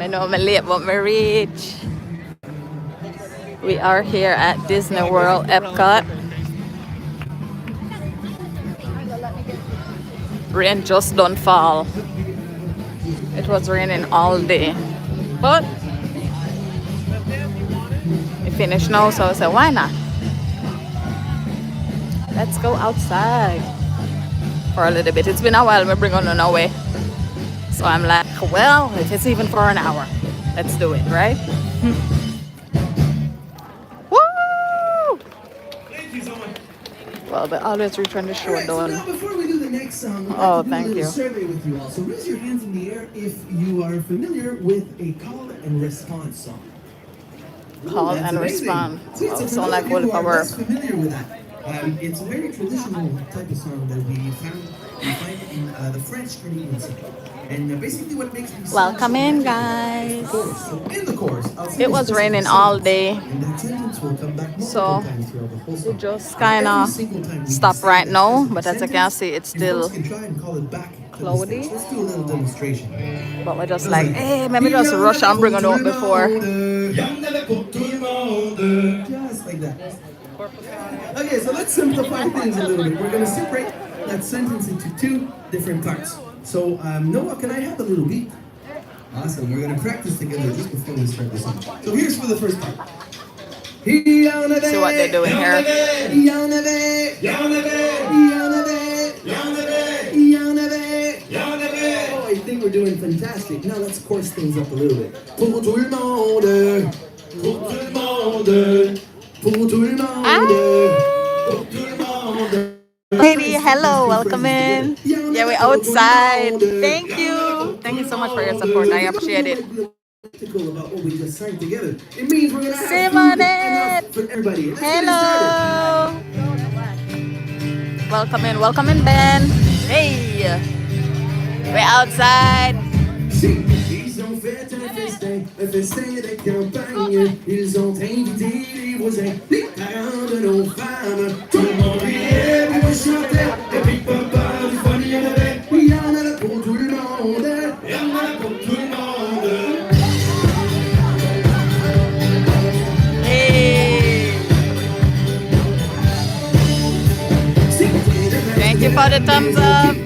I know I'm late, but I reach. We are here at Disney World, EPCOT. Rain just don't fall. It was raining all day, but we finished now, so I said, why not? Let's go outside for a little bit. It's been a while we bring on our way. So I'm like, well, if it's even for an hour, let's do it, right? Woo! Well, they always return the show down. So before we do the next song, we'd Oh, like to do thank a little you. survey with you all. So raise your hands in the air if you are familiar with a call and response song. Call That's and amazing. respond. See, Oh, so sound for like those of you who Wolf are of less familiar with that, it's a very traditional type of song that we find in the French Canadian song. And basically what makes these songs Welcome so in, magical is the guys. chorus. So in the chorus, I'll sing It a was specific raining all sentence, day, and that sentence will come back multiple so times throughout the whole we song. just And kind every of single time we stop say right that now. specific But as you can sentence, see, it's you folks still can try and call it back to the cloudy. stage. Let's do a little demonstration. But we're just Sounds like, like, hey, maybe just rush and bring it out before. Just like that. Okay, so let's simplify things a little bit. We're going to separate that sentence into two different parts. So, Noah, can I have a little beat? Awesome. We're going to practice together just before we start the song. So here's for the first part. See what they're doing here. Oh, I think we're doing fantastic. Now let's coarse things up a little bit. Pour tout le monde. Pour tout le monde. Pour tout le monde. Pour tout le monde. Lady, hello, welcome in. Yeah, we're outside. Thank you. Thank you so much for your support. I appreciate it. About what we just sang together. It means we're gonna have Save food on enough it. for everybody. Let's get it started. Hello. Welcome in, Ben. Hey, we're outside. Ils ont fait un festin de campagne. Ils ont invité les voisins, les parents de nos femmes. Tout le monde riait, puis moi je chantais. Et puis papa, du fun, il y en avait. Il y en avait pour tout le monde. Il y en avait pour tout le monde. Hey. Thank you for the thumbs up.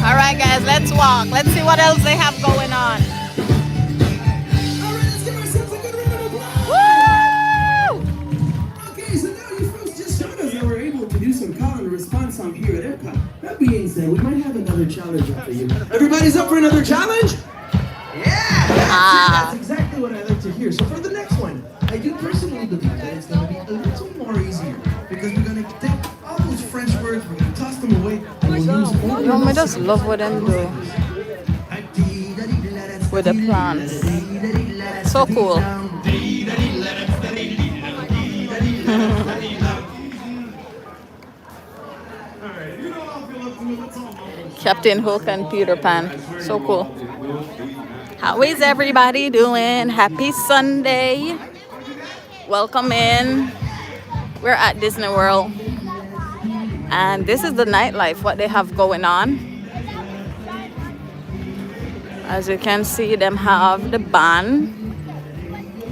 All right, guys, let's walk. Let's see what else they have going on. All right, let's give ourselves a good round of applause. Woo! Okay, so now you folks just showed us that we're able to do some call and response song here at EPCOT. That being said, we might have another challenge up for you. Everybody's up for another challenge? Yeah! That's exactly what I like to hear. So for the next one, I do personally believe that it's going to be a little more easier because we're going to take all those French words, we're going to toss them away, and we'll use only Yo, I those just love what them do. with the plants. So cool. Captain Hook and Peter Pan. So cool. How is everybody doing? Happy Sunday. Welcome in. We're at Disney World. And this is the nightlife, what they have going on. As you can see, them have the band.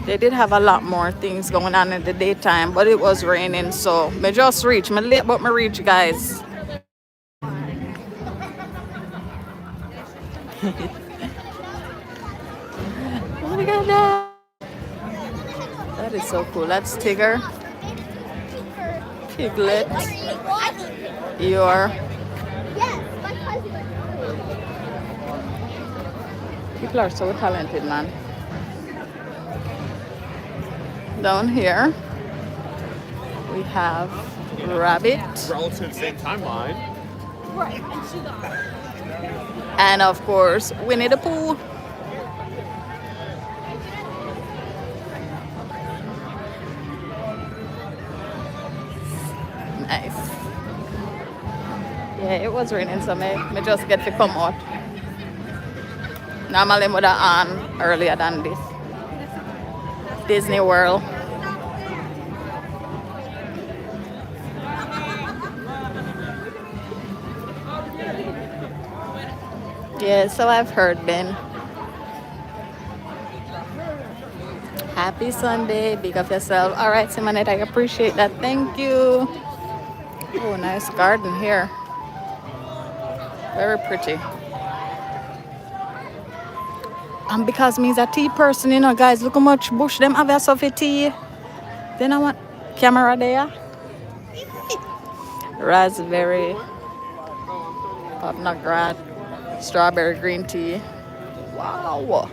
They did have a lot more things going on in the daytime, but it was raining, so me just reach. Me late, but me reach, guys. Look at that. That is so cool. That's Tigger. Piglet. Eeyore. People are so talented, man. Down here, we have Rabbit. Relative same timeline. Right. And of course, Winnie the Pooh. Nice. Yeah, it was raining, so me just get to come out. Normally, I would have on earlier than this. Disney World. Yeah, so I've heard, Ben. Happy Sunday. Big up yourself. All right, Simonette, I appreciate that. Thank you. Oh, nice garden here. Very pretty. And because me's a tea person, you know, guys, look how much bush them have yourself for tea. Then I want camera there. Raspberry, pomegranate, strawberry green tea. Wow.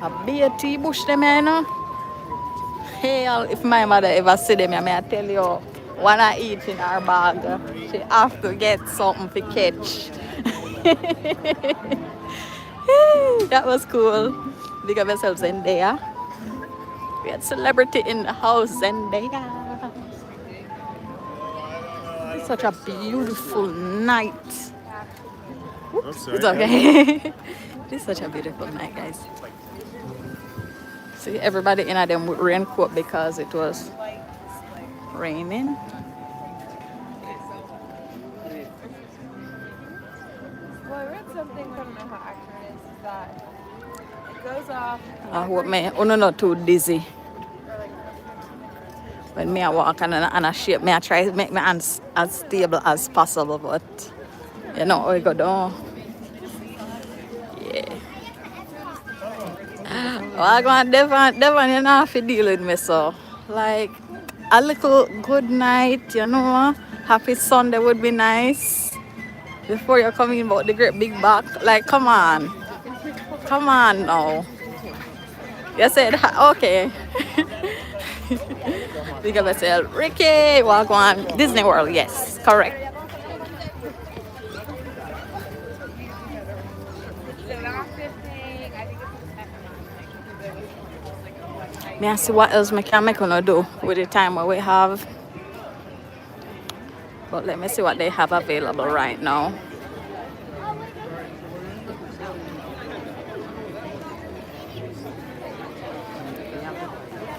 A beer tea bush them here, you know. Hell, if my mother ever see them, I may tell you, when I eat in her bag, she have to get something to catch. That was cool. Big up yourselves in there. We had celebrity in the house in there. It's such a beautiful night. Oops, it's okay. It's such a beautiful night, guys. See, everybody in them with raincoat because it was raining. Well, I read something from the how accurate it is that it goes off. What me? Oh no, not too dizzy. When me I walk and I shape, me I try to make my hands as stable as possible, but you know how it go down. Yeah. Well, I go on Devon, you know, have to deal with me, so like a little good night, you know, happy Sunday would be nice. Before you're coming about the great big back, like come on now. You said okay. Big up yourself, Ricky. Walk on Disney World, yes, correct. May I see what else we can make on do with the time what we have. But let me see what they have available right now.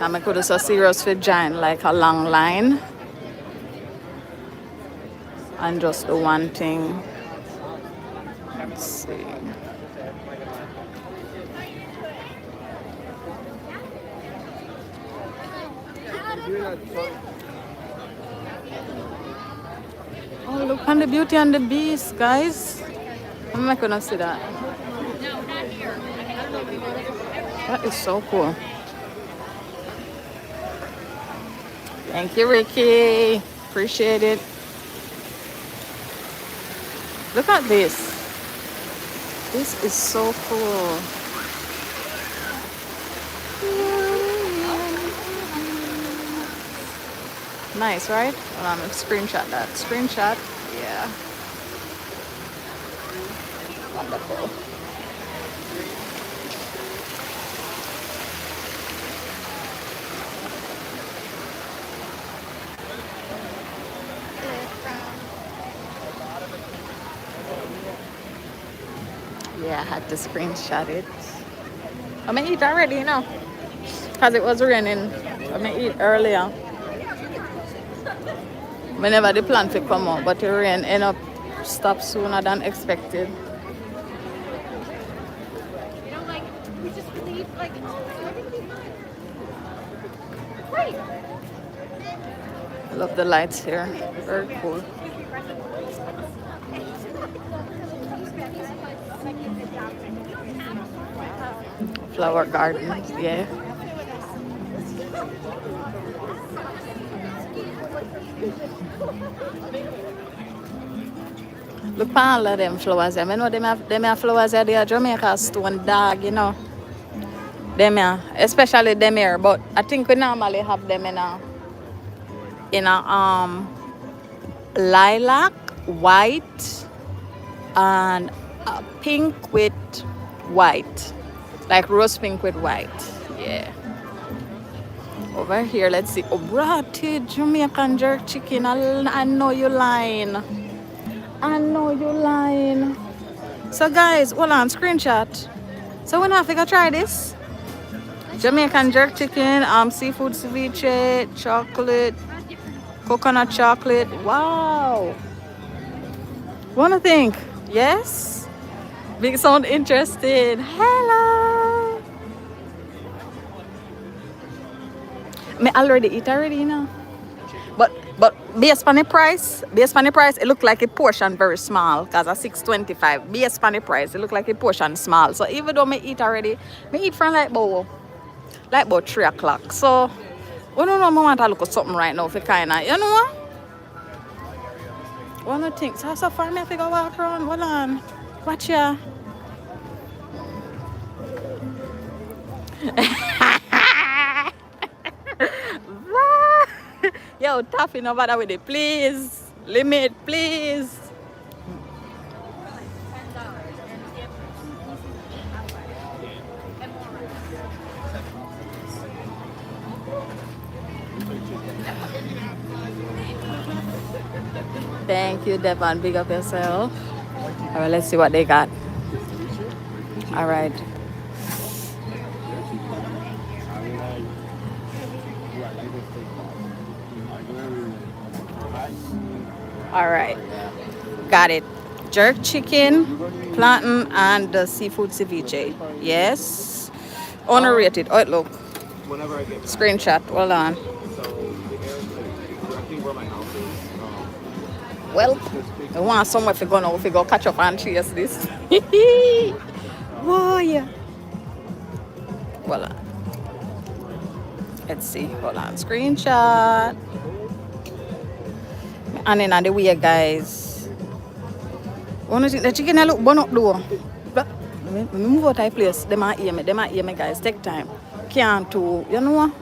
I could have so serious for giant like a long line. And just the one thing. Let's see. Oh, look on the Beauty and the Beast, guys. I'm not gonna see that. That is so cool. Thank you, Ricky. Appreciate it. Look at this. This is so cool. Nice, right? Well, I'm gonna screenshot that. Screenshot. Yeah. Wonderful. I had to screenshot it. I'm gonna eat already, you know, because it was raining. I'm gonna eat earlier. Whenever the plan to come out, but the rain end up stop sooner than expected. You know, like, we just leave, like, I think we Great. I love the lights here. Very cool. Flower gardens, yeah. Look at all of them flowers. I know them have flowers there. They are Jamaica stone dog, you know. Them here, especially them here. But I think we normally have them in a lilac, white, and pink with white, like rose pink with white. Yeah. Over here, let's see. Oh, brotty Jamaican jerk chicken. I know you lying. I know you lying. So guys, hold on, screenshot. So when I think I try this Jamaican jerk chicken, seafood ceviche, chocolate, coconut chocolate. Wow. Wanna think? Yes? Big sound interested. Hello. Me already eat already, you know. But based on the price, it look like a portion very small because at $6.25. Based on the price, it look like a portion small. So even though me eat already, me eat from like about 3 o'clock. So we don't know, I want to look at something right now for kinda, you know what? One of the things, so far me I think I walk around, hold on. Watch ya. Yo, tapping over there with it, please. Limit, please. Thank you, Devon. Big up yourself. All right, let's see what they got. All right. All right. Got it. Jerk chicken, plantain, and the seafood ceviche. Yes. Underrated. Oh, look. Screenshot. Hold on. Well, I want somewhere if you go now, if you go catch up and chase this. Whoa, yeah. Voila. Let's see. Hold on. Screenshot. And then on the way, guys. One thing, the chicken look burn up though. Let me move out of place. They might hear me, guys. Take time. Can't too, you know what?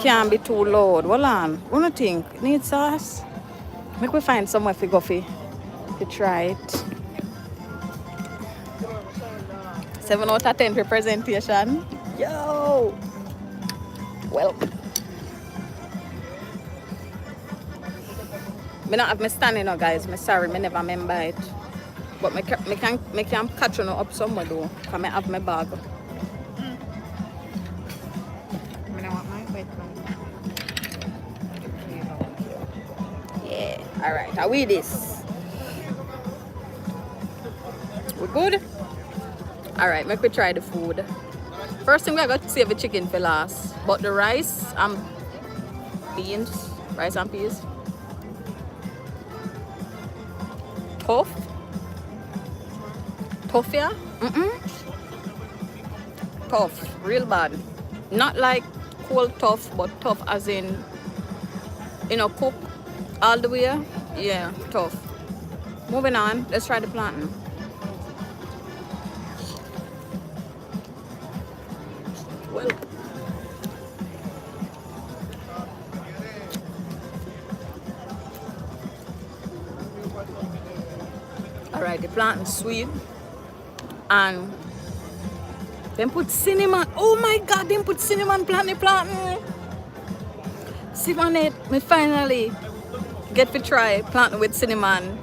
Can't be too loud. Hold on. One thing, need sauce. Make we find somewhere to go to try it. 7 out of 10 for presentation. Yo! Well. I don't have my standing now, guys. I'm sorry, I never remember it. But I can catch you up somewhere though. Because I have my bag. Yeah, alright. Are we this? We good? Alright, make we try the food. First thing we got to save the chicken for last. But the rice and beans, rice and peas. Tough. Tough, yeah? Tough, real bad. Not like cold tough, but tough as in, you know, cook all the way. Yeah, tough. Moving on, let's try the plantain. Well. Alright, the plantain sweet. And then put cinnamon. Oh my god, then put cinnamon plantain. Cinnamon, me finally get to try plantain with cinnamon.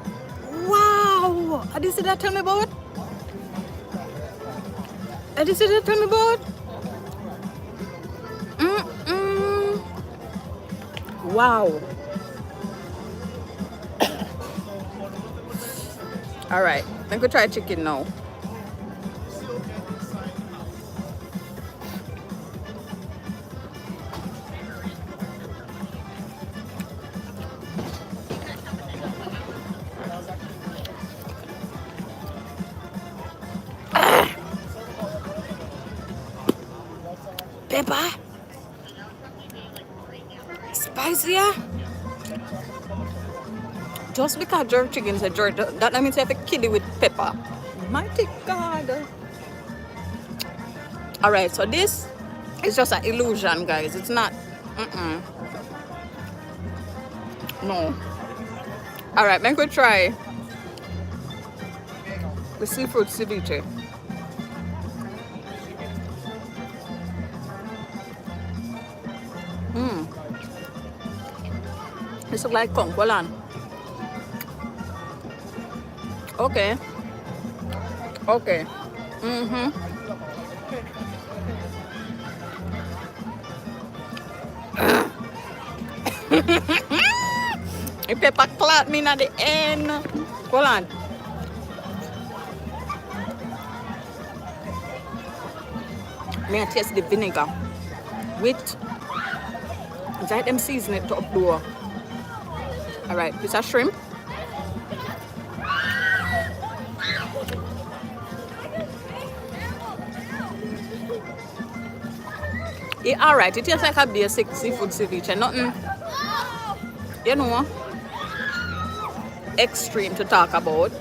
Wow! Did you see that tell me about? This is it, tell me about. Mm-mm. Wow. All right, I'm gonna try chicken now. Pepper. Spicier. Just because jerk chicken is a jerk, that means you have to kill it with pepper. Mighty God. Alright, so this is just an illusion, guys. It's not. No. Alright, I'm going to try the seafood ceviche. This looks like Kongwalan. Okay. Okay. If pepper clot me at the end. Hold on. May I taste the vinegar with, it's like them season it to updo. Alright, piece of shrimp. Yeah, alright, it tastes like a basic seafood ceviche, nothing, you know, extreme to talk about.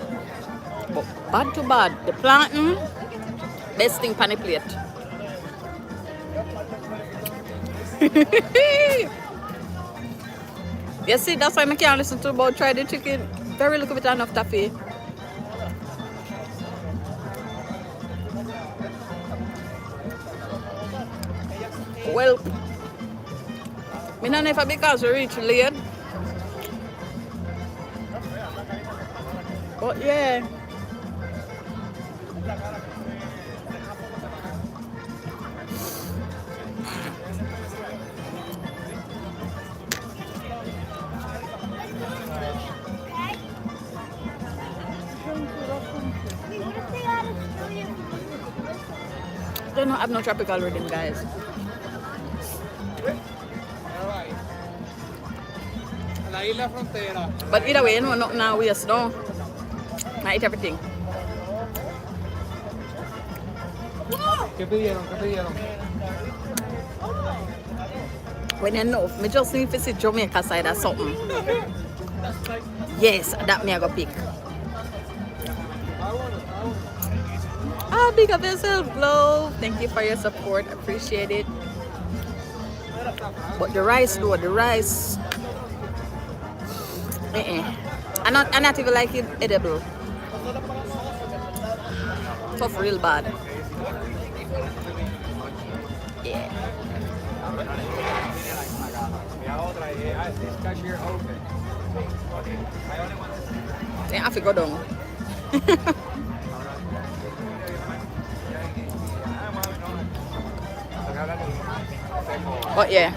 But bad to bad, the plantain, best thing on the plate. You see, that's why I can't listen to about try the chicken. Very little bit enough taffy. Well, me not never because we reach late. But yeah. They don't have no tropical rhythm, guys. But either way, no, not now, yes, no. I eat everything. ¿Qué pidieron? ¿Qué pidieron? When you know, me just need to see Jamaica side or something. Yes, that me I go pick. Big up yourself, Glow. Thank you for your support. Appreciate it. But the rice though, the rice. I not even like it edible. Tough real bad. Yeah. I have to go down. But yeah,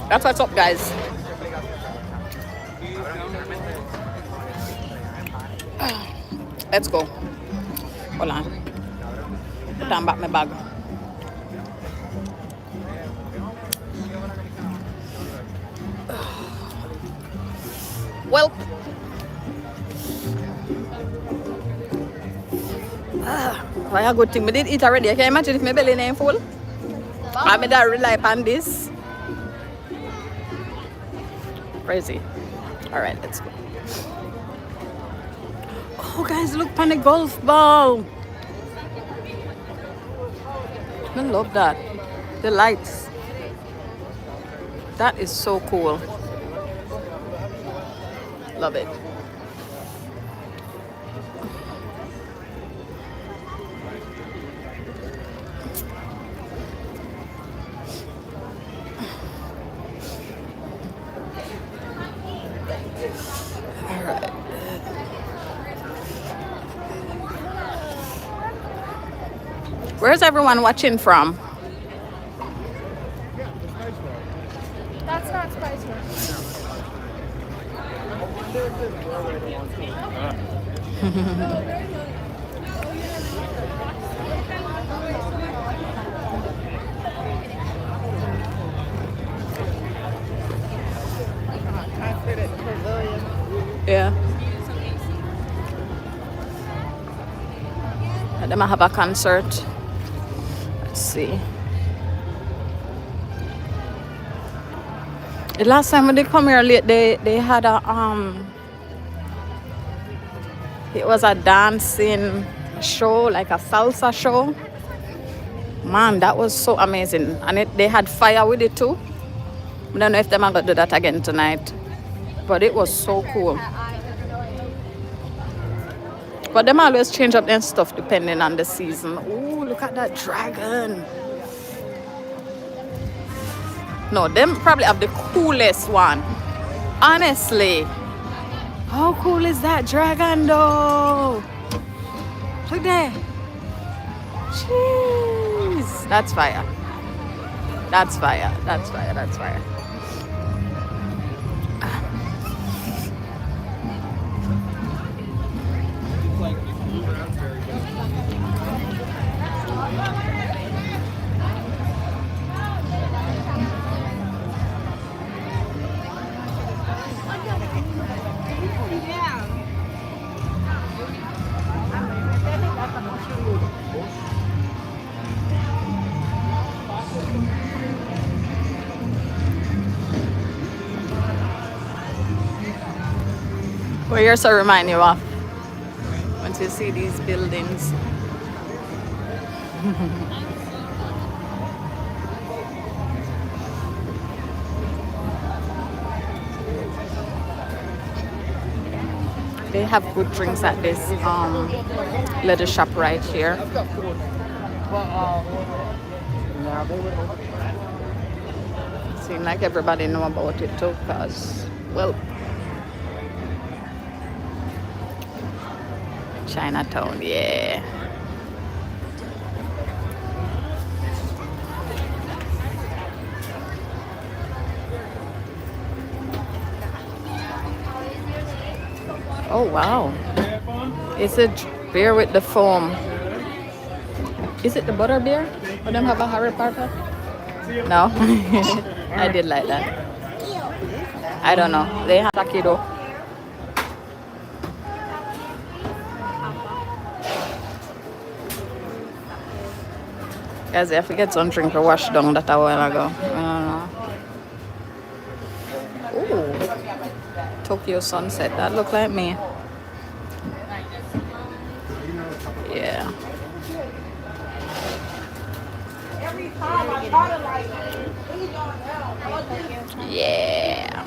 that's what's up, guys. Let's go. Hold on. Put on back my bag. Well, why a good thing. We did eat already. I can imagine if my belly ain't full. I made that rely on this. Crazy. Alright, let's go. Oh guys, look on the golf ball. I love that. The lights. That is so cool. Love it. Where's everyone watching from? That's not Spice World. Yeah. They might have a concert. Let's see. The last time when they come here late, they had a it was a dancing show, like a salsa show. Man, that was so amazing. And they had fire with it too. I don't know if they're gonna do that again tonight. But it was so cool. But them always change up their stuff depending on the season. Oh, look at that dragon. No, them probably have the coolest one. Honestly. How cool is that dragon though? Look there. Jeez. That's fire. That's fire. That's fire. That's fire. Where yours will remind you of once you see these buildings. They have good drinks at this little shop right here. Seems like everybody know about it too, cause well, Chinatown, yeah. Oh wow. It's a beer with the foam. Is it the butter beer? Or them have a Harry Potter? No? I did like that. I don't know. They have sake though. Guys, I forget some drink to wash down that a while ago. I don't know. Ooh. Tokyo sunset. That look like me. Yeah. Yeah.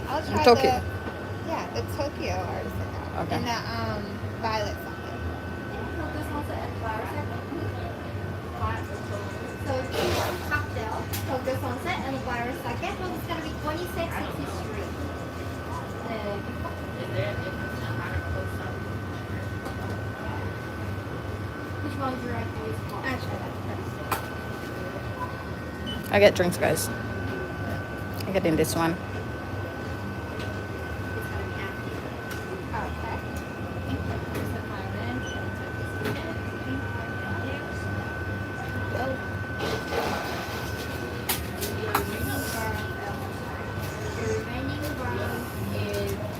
I'll try Tokyo. the Tokyo artisan Okay. and the violet something. So it's two cocktail, Tokyo Sunset and the Virus Sake. It's gonna be 2663. Which one would you like to use? I get drinks, guys. I get in this one.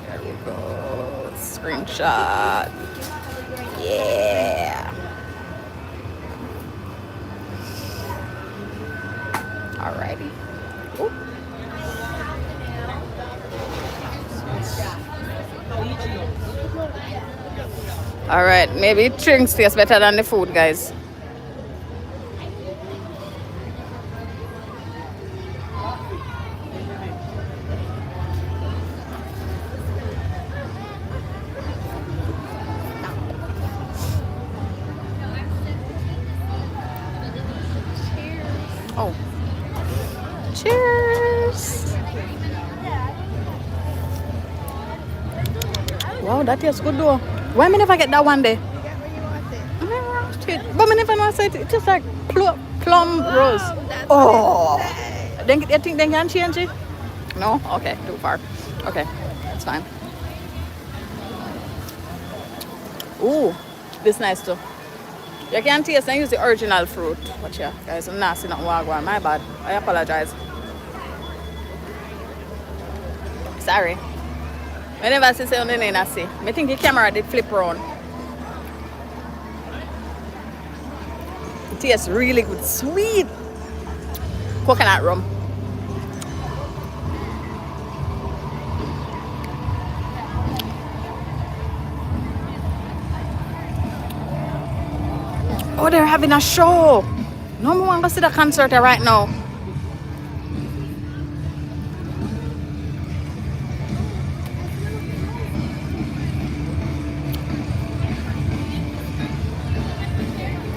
There we go. Screenshot. Yeah. Alrighty. Ooh. All right, maybe drinks taste better than the food, guys. Oh, that tastes good though. Why me never get that one day? You get what you wanted. I never asked it. But me never know say it. It tastes like plum rose. That's Oh. what it said. Then you think they can change it? No? Okay, too far. Okay, that's fine. Ooh, this nice too. You can taste and use the original fruit. But yeah, guys, I'm nasty not wagwan. My bad. I apologize. Sorry. I never see on the name I see. I think the camera did flip around. It tastes really good. Sweet. Coconut rum. Oh, they're having a show. No more want to see the concert right now.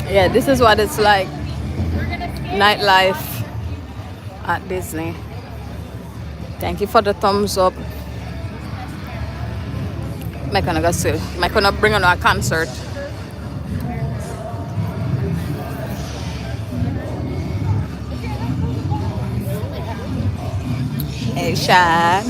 Yeah, this is what it's like. Nightlife at Disney. Thank you for the thumbs up. I'm gonna go see. I'm gonna bring on a concert. Hey, Shad.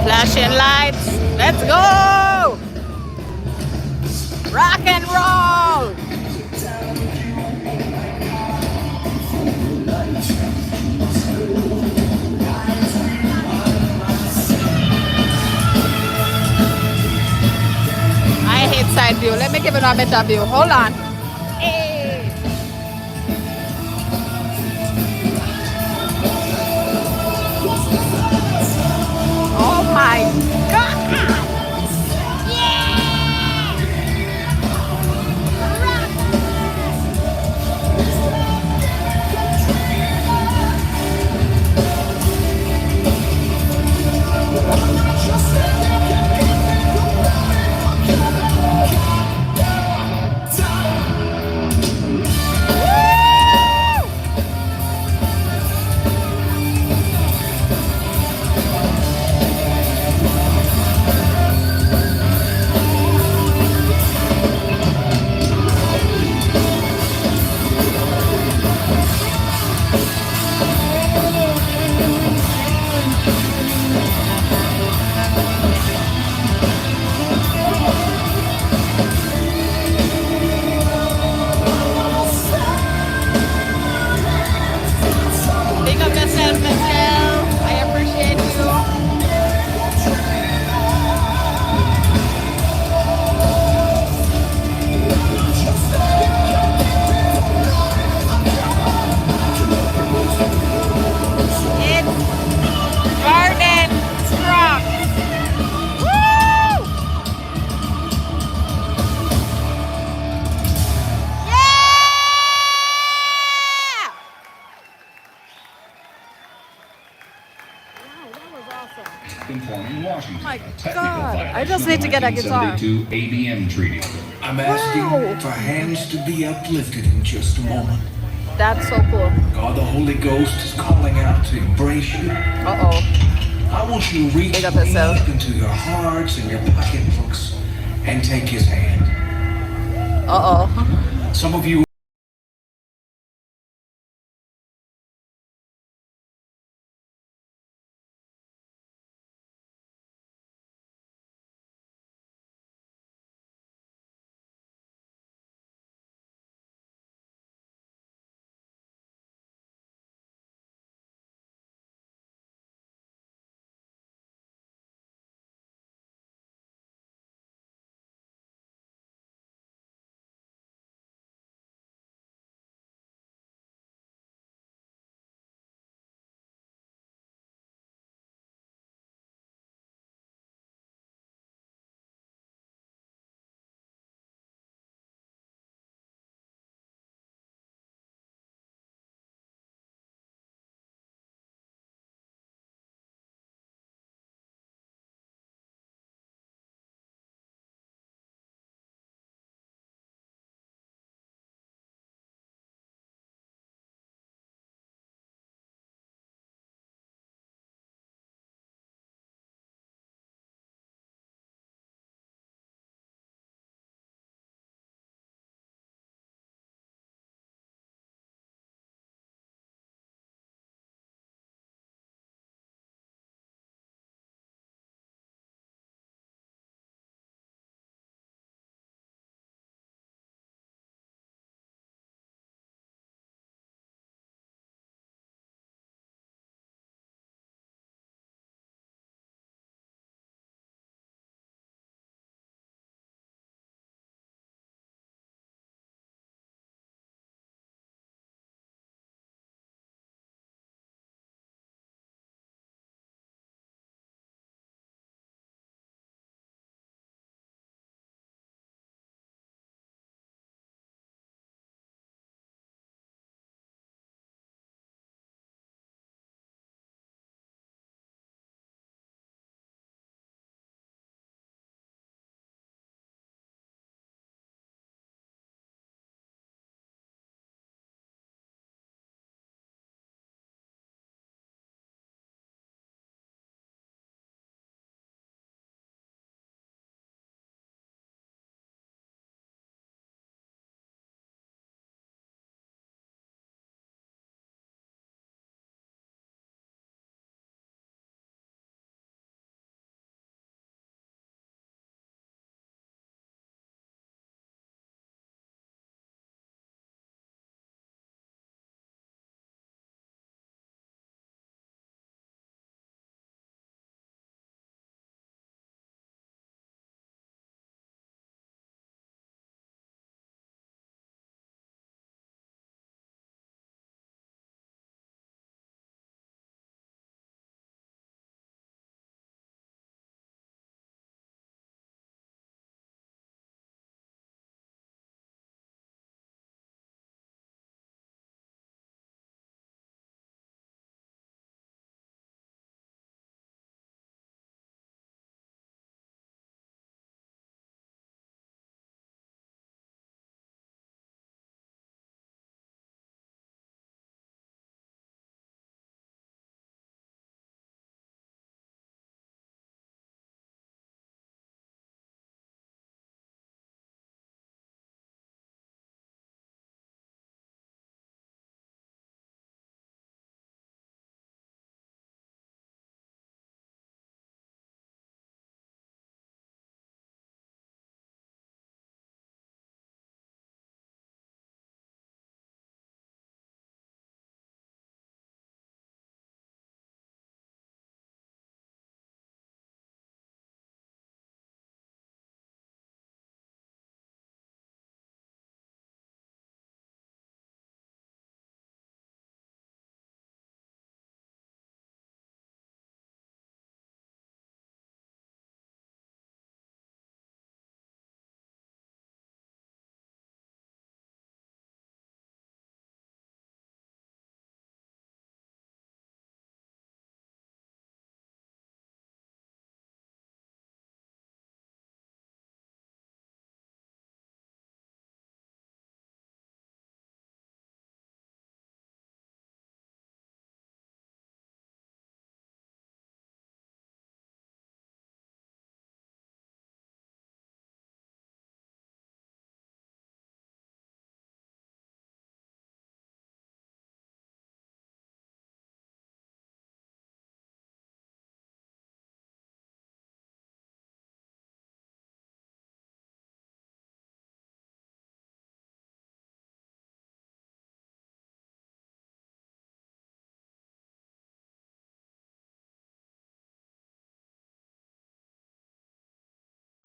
Flashing lights. Let's go. Rock and roll. I hate side view. Let me give it a better view. Hold on. Hey. Oh my God. Pick up yourself, Michelle. I appreciate you. It's Garden Rock. Woo! Yeah! Informing Washington. My Technical God, I violation just need to of get a guitar. 1972 ABM Treaty. I'm asking Wow. for hands to be uplifted in just a moment. That's so cool. God, the Holy Ghost is calling out to embrace you. Uh-oh. I want you to reach Big up yourself. deep into your hearts and your pocketbooks and take his hand. Uh-oh. Some of you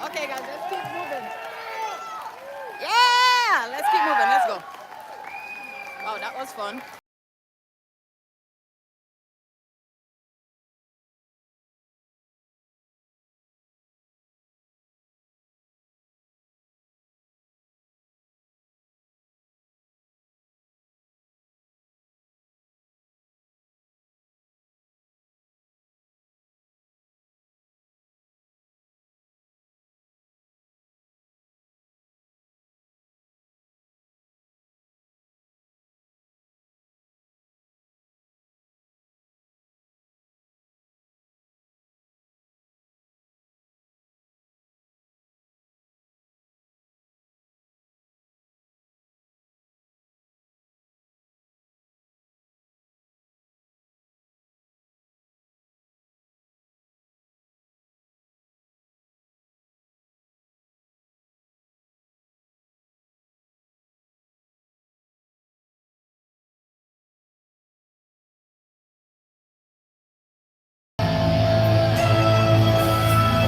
Okay, guys, let's keep moving. Yeah, let's keep moving. Let's go. Oh, that was fun.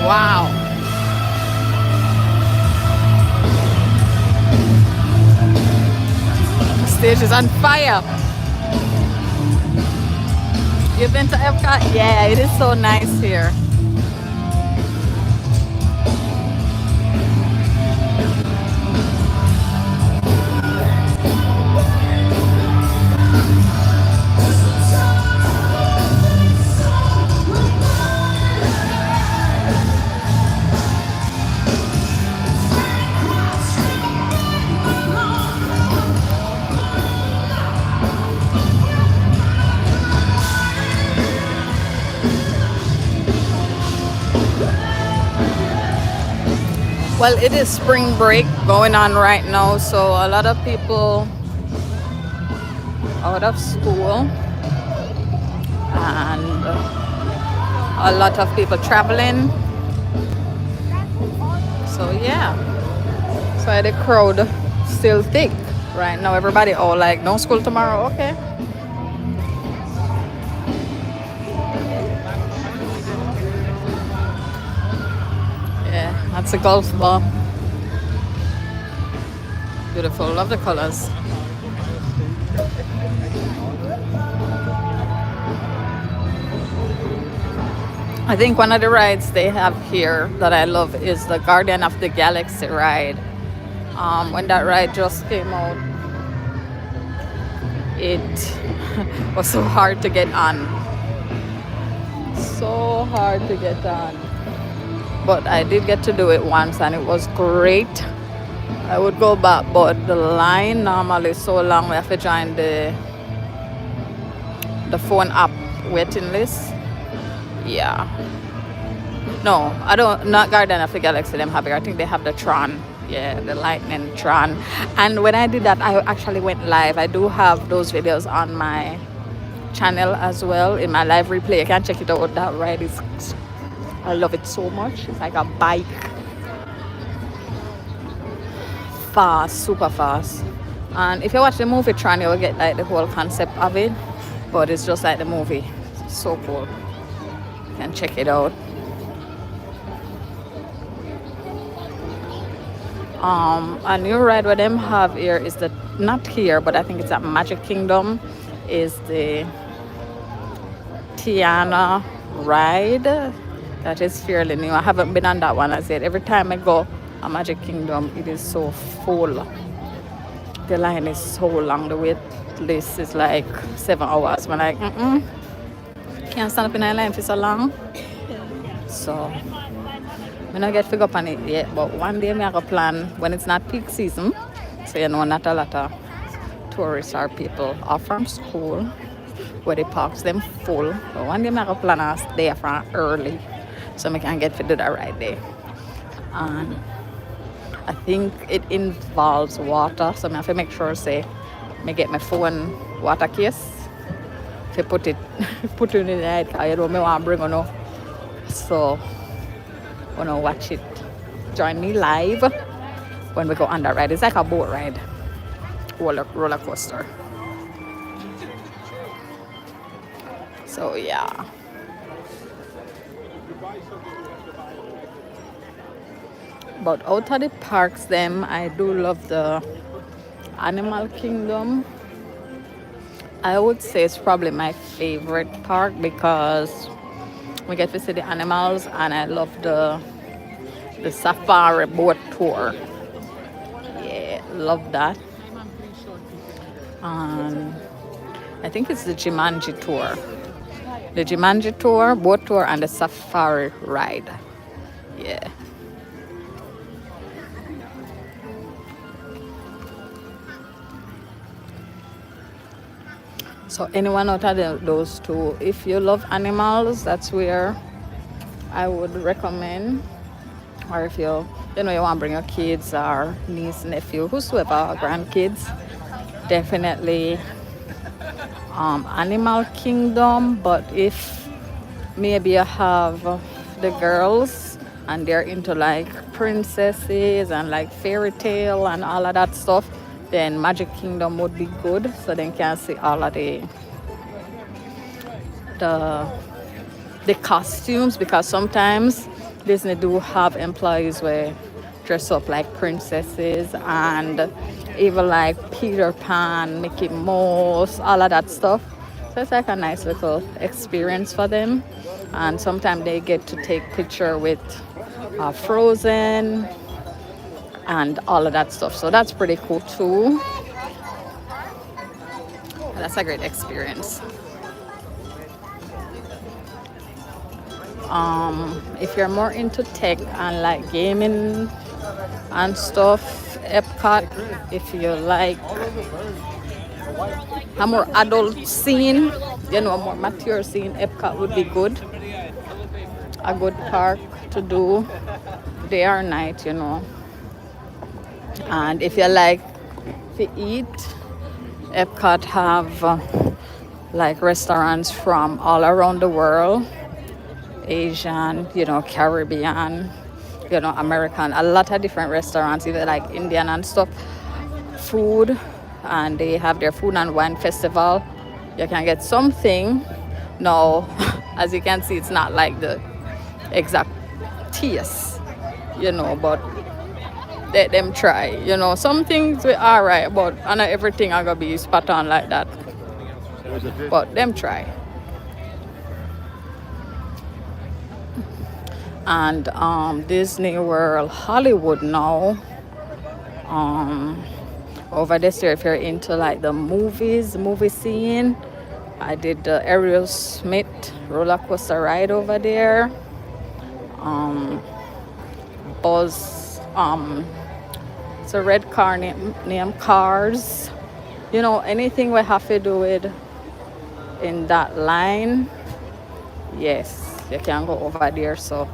Wow. The stage is on fire. You've been to EPCOT? Yeah, it is so nice here. Well, it is spring break going on right now, so a lot of people out of school and a lot of people traveling. So yeah, so the crowd still thick right now. Everybody all like, no school tomorrow, okay. Yeah, that's a golf ball. Beautiful, love the colors. I think one of the rides they have here that I love is the Guardian of the Galaxy ride. When that ride just came out, it was so hard to get on. So hard to get on. But I did get to do it once and it was great. I would go back, but the line normally is so long. We have to join the phone app waiting list. Yeah. No, I don't. Not Guardian of the Galaxy. Them have it. I think they have the Tron. Yeah, the Lightning Tron. And when I did that, I actually went live. I do have those videos on my channel as well in my live replay. You can check it out. That ride is, I love it so much. It's like a bike. Fast, super fast. And if you watch the movie Tron, you will get like the whole concept of it. But it's just like the movie. It's so cool. You can check it out. A new ride what them have here is the, not here, but I think it's at Magic Kingdom, is the Tiana ride. That is fairly new. I haven't been on that one as yet. Every time I go a Magic Kingdom, it is so full. The line is so long. The wait list is like 7 hours. I'm like, can't stand up in a line for so long. So I don't get figure up on it yet, but one day I have a plan when it's not peak season. So you know, not a lot of tourists or people off from school where the parks them full. But one day I have a plan to stay from early so I can get to do that right there. And I think it involves water, so I have to make sure say I get my phone water case. If you put it in the night, because you know I want to bring on. So wanna watch it. Join me live when we go on that ride. It's like a boat ride, roller coaster. So yeah. But out of the parks, them, I do love the Animal Kingdom. I would say it's probably my favorite park because we get to see the animals, and I love the safari boat tour. Yeah, love that. And I think it's the Jumanji tour. The Jumanji tour, boat tour, and the safari ride. Yeah. So anyone out of those two, if you love animals, that's where I would recommend. Or if you you want to bring your kids or niece, nephew, whosoever, or grandkids, definitely Animal Kingdom. But if maybe you have the girls and they're into like princesses and like fairy tale and all of that stuff, then Magic Kingdom would be good, so they can see all of the costumes, because sometimes Disney do have employees where dress up like princesses and even like Peter Pan, Mickey Mouse, all of that stuff. So it's like a nice little experience for them. And sometimes they get to take picture with Frozen and all of that stuff. So that's pretty cool too. That's a great experience. If you're more into tech and like gaming and stuff, EPCOT. If you like a more adult scene, a more mature scene, EPCOT would be good. A good park to do day or night, And if you like to eat, EPCOT have like restaurants from all around the world. Asian, Caribbean, American, a lot of different restaurants, even like Indian and stuff, food, and they have their food and wine festival. You can get something. Now, as you can see, it's not like the exact taste, but let them try. Some things are alright, but not everything are gonna be spot on like that. But them try. And Disney World Hollywood now, over this year, if you're into like the movie scene, I did the Aerosmith roller coaster ride over there. Buzz, it's a red car named Cars. Anything we have to do with in that line, yes, you can go over there. So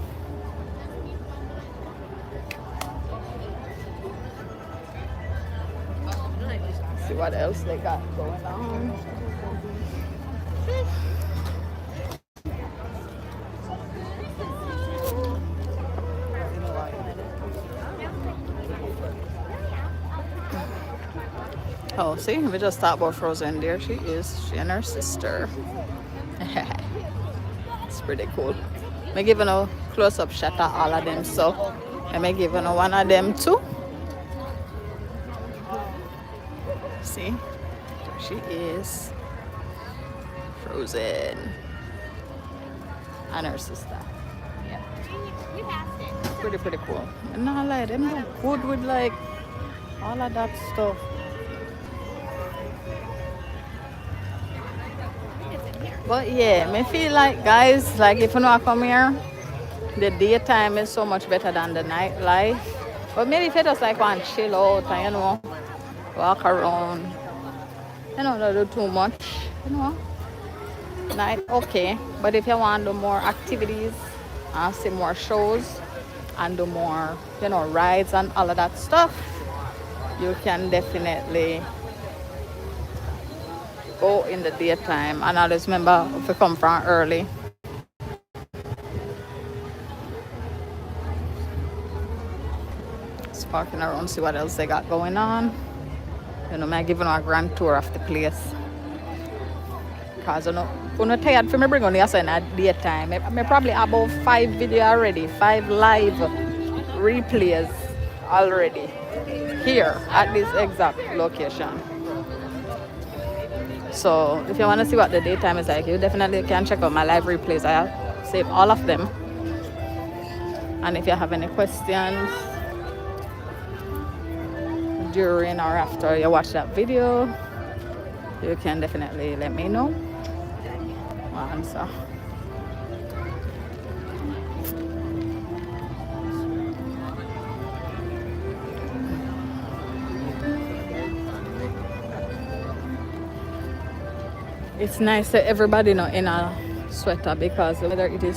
see what else they got going on. Oh, see, we just talked about Frozen. There she is. She and her sister. It's pretty cool. I'm giving a close-up shot at all of them, so I'm giving one of them too. See, there she is. Frozen. And her sister. Yeah. Pretty cool. And I like them. They're good with like all of that stuff. But yeah, I feel like, guys, like if you know I come here, the daytime is so much better than the nightlife. But maybe if you just like want to chill out and walk around, not do too much, night okay. But if you want to do more activities and see more shows and do more, rides and all of that stuff, you can definitely go in the daytime. And always remember if you come from early. Just walking around, see what else they got going on. I'm giving a grand tour of the place. Because I'm not tired for me bring on the in the daytime. I probably about 5 videos already, 5 live replays already here at this exact location. So if you want to see what the daytime is like, you definitely can check out my live replays. I have saved all of them. And if you have any questions during or after you watch that video, you can definitely let me know. I'll answer. It's nice that everybody know in a sweater because the weather it is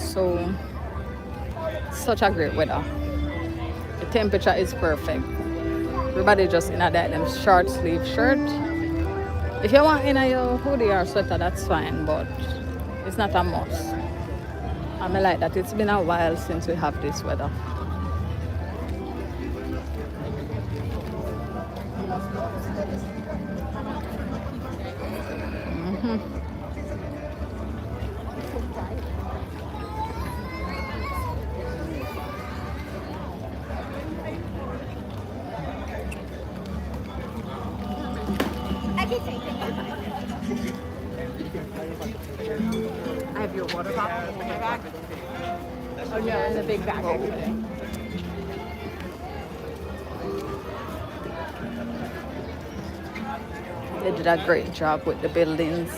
such a great weather. The temperature is perfect. Everybody just in a them short sleeve shirt. If you want in a your hoodie or sweater, that's fine, but it's not a must. I mean like that it's been a while since we have this weather. I have your water bottle in my bag. Oh yeah, in the big bag actually. They did a great job with the buildings.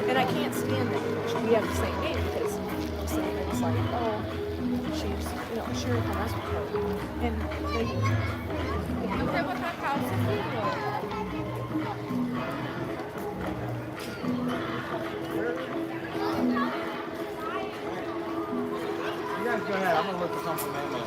And I can't stand that we have the same name because it's like, oh, she's, sharing her husband. And they, okay, what kind of house is it? You guys go ahead. I'm gonna look for something there.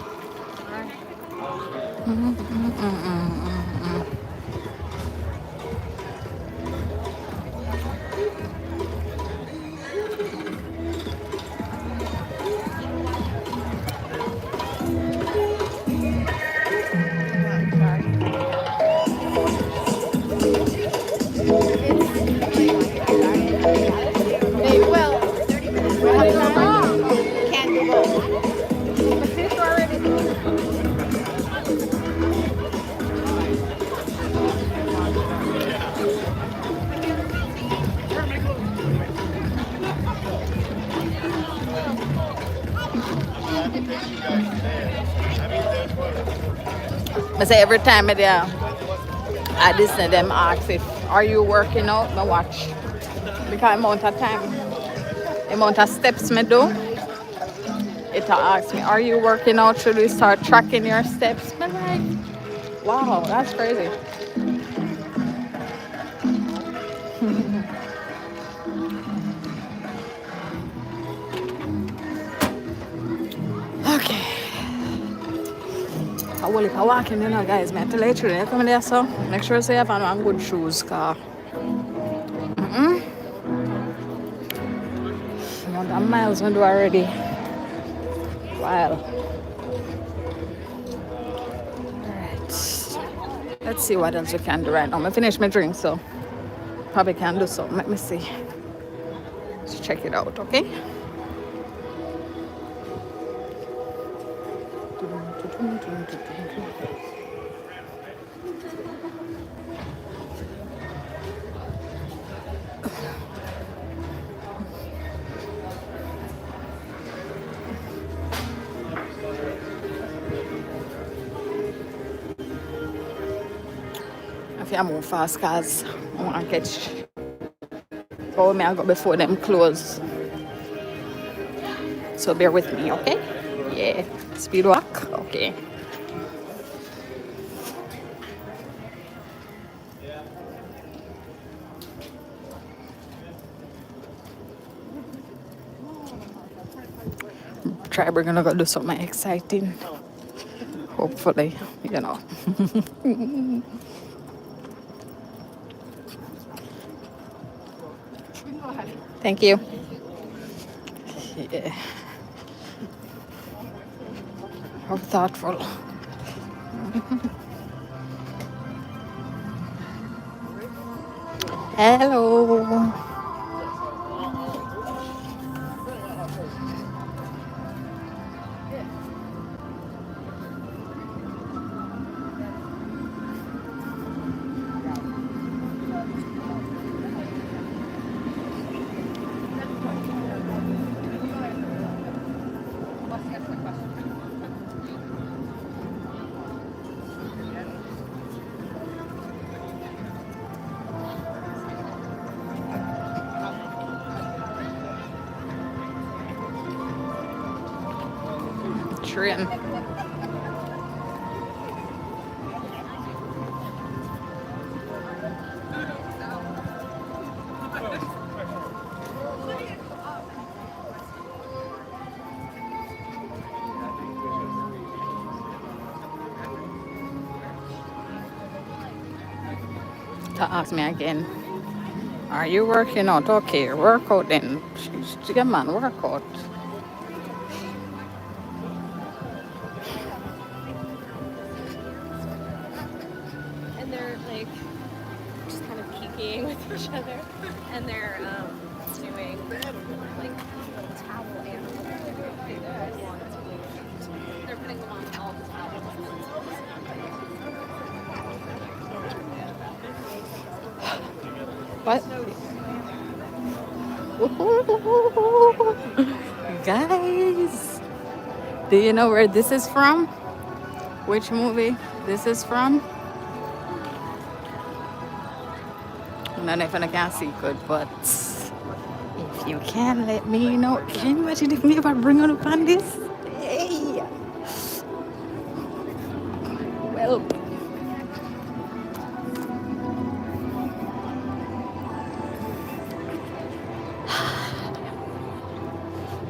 I say every time I there at Disney, them ask if are you working out? I watch because amount of time, amount of steps me do. It asks me, are you working out? Should we start tracking your steps? I'm like, wow, that's crazy. Okay. I will if I walk in, guys, man, to let you come there, so make sure you have on good shoes, car. Amount of miles we do already. Wow. Alright. Let's see what else we can do right now. I finished my drink, so probably can do something. Let me see. Let's check it out, okay? If I move fast, cause I want to catch. Oh, may I go before them close. So bear with me, okay? Yeah. Speed walk, okay. Try we're gonna go do something exciting. Hopefully, you know. Thank you. Yeah. How thoughtful. Hello. Train. To ask me again, are you working out? Okay, work out then. Come on, work out. And they're like just kind of kikiing with each other, and they're doing like towel animals. They're putting them on all the towels. What? Guys, do you know where this is from? Which movie this is from? I don't know if I can see good, but if you can, let me know. Can you imagine if me ever bring on upon this? Hey. Well.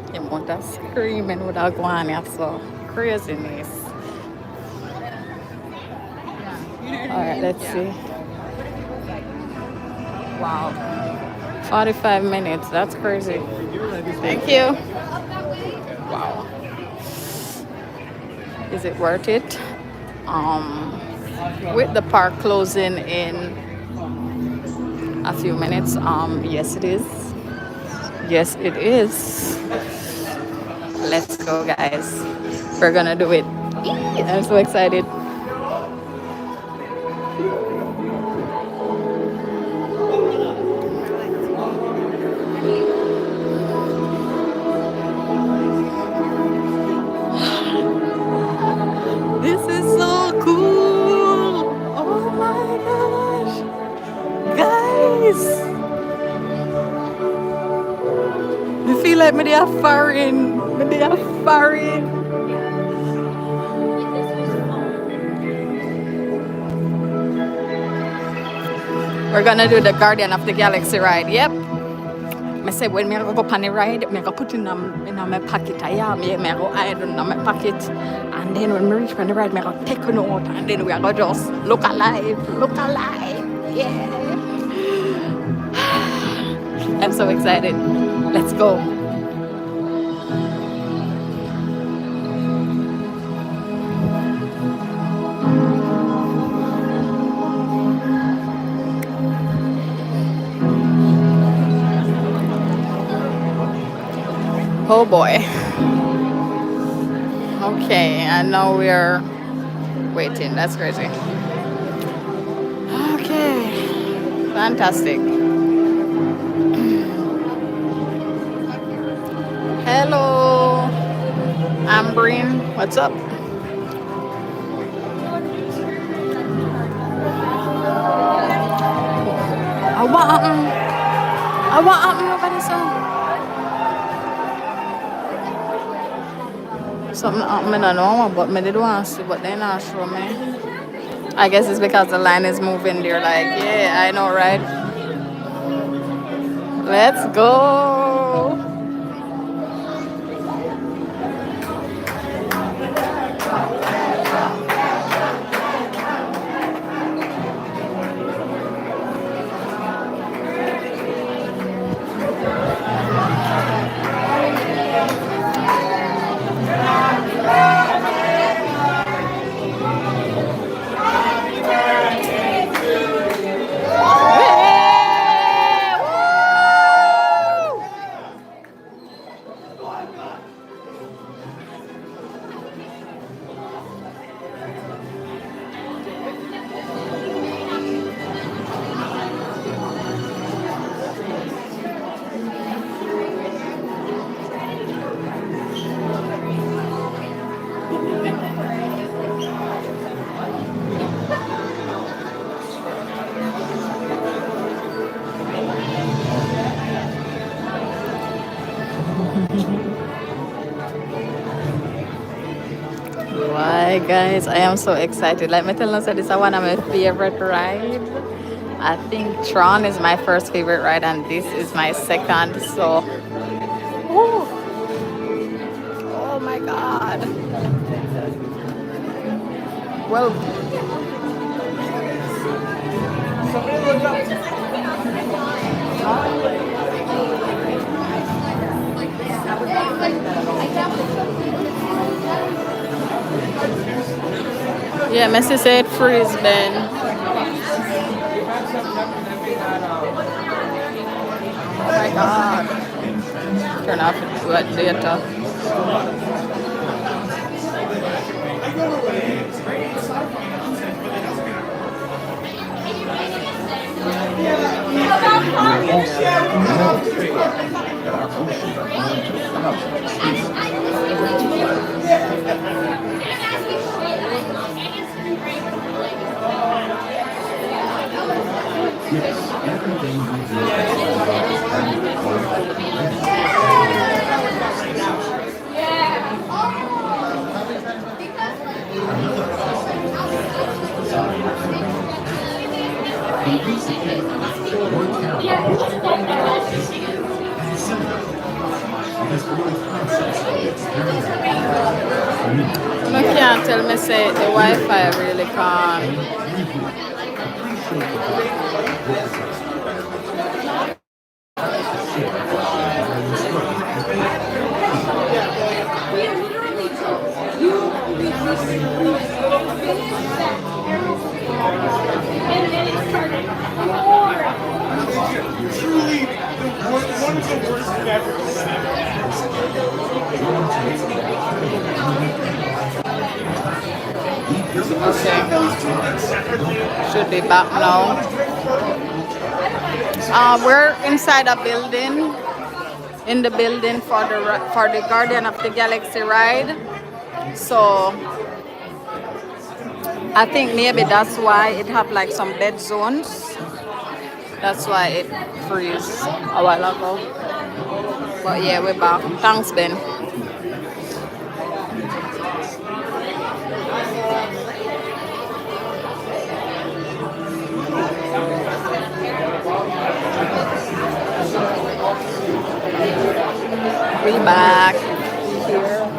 The amount of screaming without going here, so craziness. Alright, let's see. Wow. 45 minutes, that's crazy. Thank you. Wow. Is it worth it? With the park closing in a few minutes, yes it is. Yes it is. Let's go, guys. We're gonna do it. I'm so excited. This is so cool. nice. You feel like me they are foreign. Me they are foreign. We're gonna do the Guardian of the Galaxy ride. Yep. I said when I go on the ride, I go put it in my pocket. I go hide in my pocket. And then when we reach on the ride, I go take a note. And then we are go just look alive. Look alive. Yeah. I'm so excited. Let's go. Oh boy. Okay, and now we're waiting. That's crazy. Okay. Fantastic. Hello. Ambrine. What's up? I want nobody so. Something I don't know, but I did want to see, but they not show me. I guess it's because the line is moving. They're like, yeah, I know, right? Let's go. Why, guys, I am so excited. Let me tell you, so this is one of my favorite rides. I think Tron is my first favorite ride, and this is my second. So, oh my God. Well, yeah, Messi said freeze, Ben. Oh my God. Turn off what data. You can't tell me say the Wi-Fi really calm. Truly, one of the worst I've ever Okay. Should be back now. We're inside a building. In the building for the Guardian of the Galaxy ride. So I think maybe that's why it have like some dead zones. That's why it freeze a while ago. But yeah, we're back. Thanks, Ben. We back here.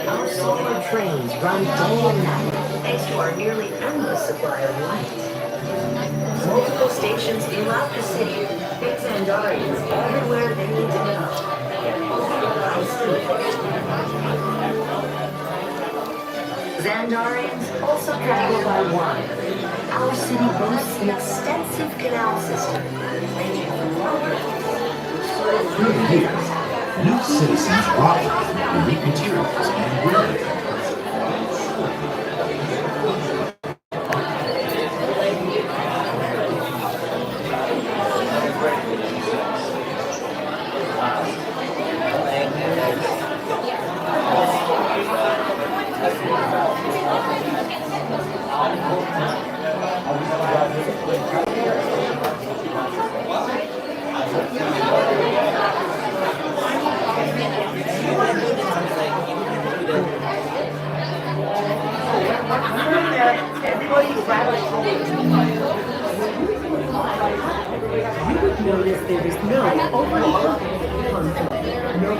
Our solar trains run day and night thanks to our nearly endless supply of light. Multiple stations throughout the city, big Zandarians everywhere they need to go. At ultra high speed. Zandarians also travel by water. Our city boasts an extensive canal system, ranging from water Through the years, new citizens brought unique materials and wear. Notice there is no overall conflict. No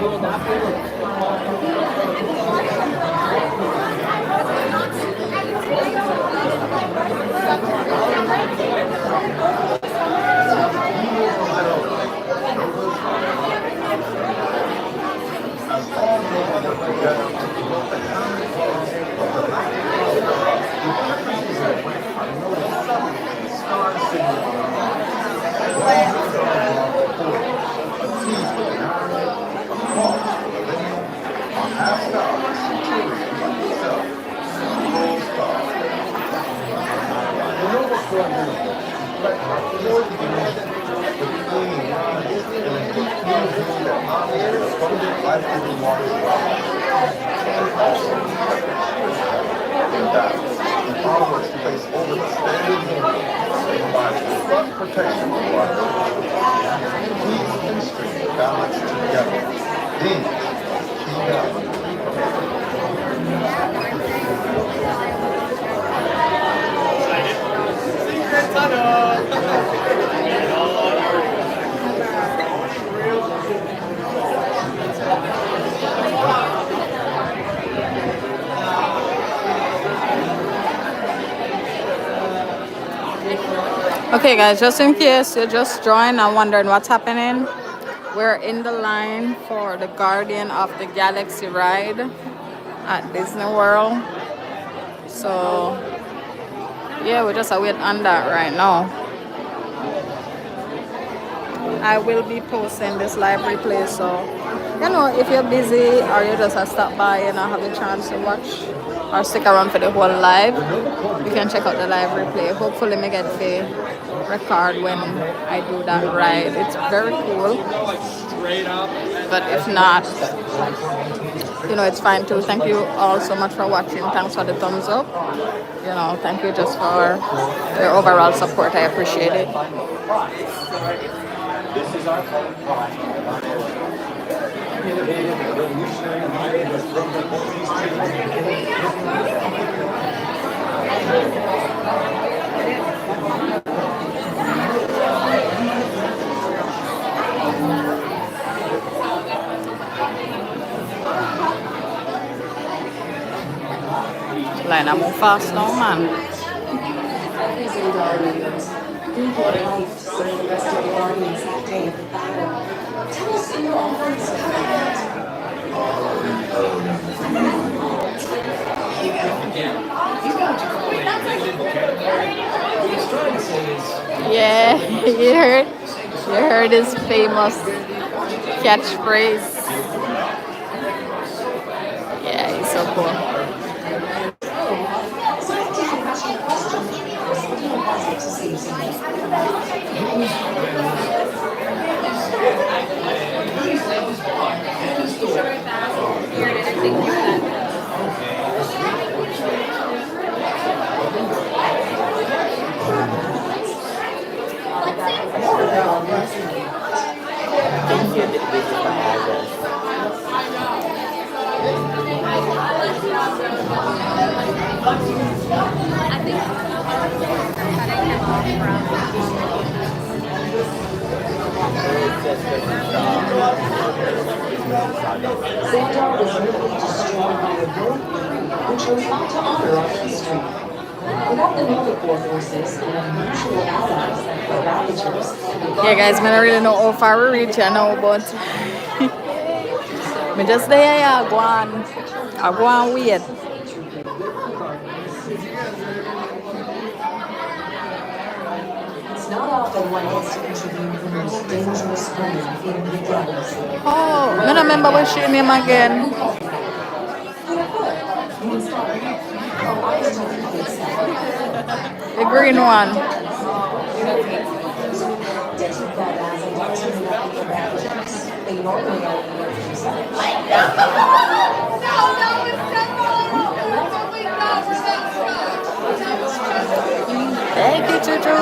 Protection of water. Peace and strength balanced together. These key elements. Okay, guys, just in case you just joined and wondering what's happening, we're in the line for the Guardian of the Galaxy ride at Disney World. So, yeah, we just wait on that right now. I will be posting this live replay, so you know, if you're busy or you just have stopped by and not have a chance to watch or stick around for the whole live, you can check out the live replay. Hopefully me get to record when I do that ride. It's very cool, but if not, you know, it's fine too. Thank you all so much for watching. Thanks for the thumbs up. You know, thank you just for your overall support. I appreciate it. This is our public policy. Innovative and revolutionary mind was from the movies Line, I move fast now, man. Spending the rest of the audience that day at the battle. Tell us in your office Yeah, you heard his famous catchphrase. Yeah, he's so cool. This is my address. It's just because Sandal was nearly destroyed by a rogue crew who chose not to honor our history. Without the Novicore forces and unusual allies like the Ravagers, Yeah, guys, I don't really know how far we reach here now, but me just there, yeah, I go on wait. it's not often one gets to interview the most dangerous woman in the galaxy. Oh, I don't remember what's your name again. The green one. Thank you, Chuchu.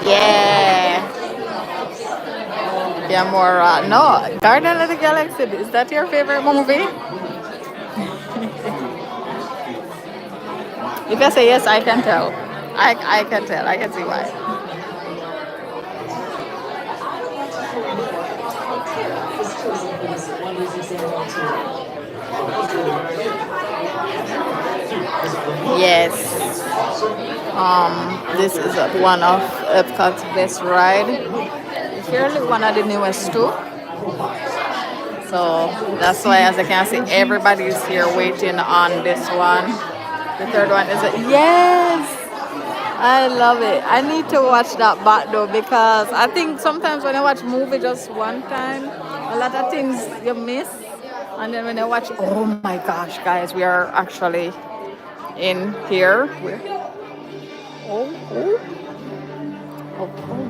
Yeah. Yeah, more. No, Guardian of the Galaxy. Is that your favorite movie? If I say yes, I can tell. I can tell. I can see why. Yes. This is one of EPCOT's best ride. It's really one of the newest too. So that's why, as I can see, everybody is here waiting on this one. The third one is yes. I love it. I need to watch that back though, because I think sometimes when I watch movie just one time, a lot of things you miss. And then when I watch, oh my gosh, guys, we are actually in here. Oh,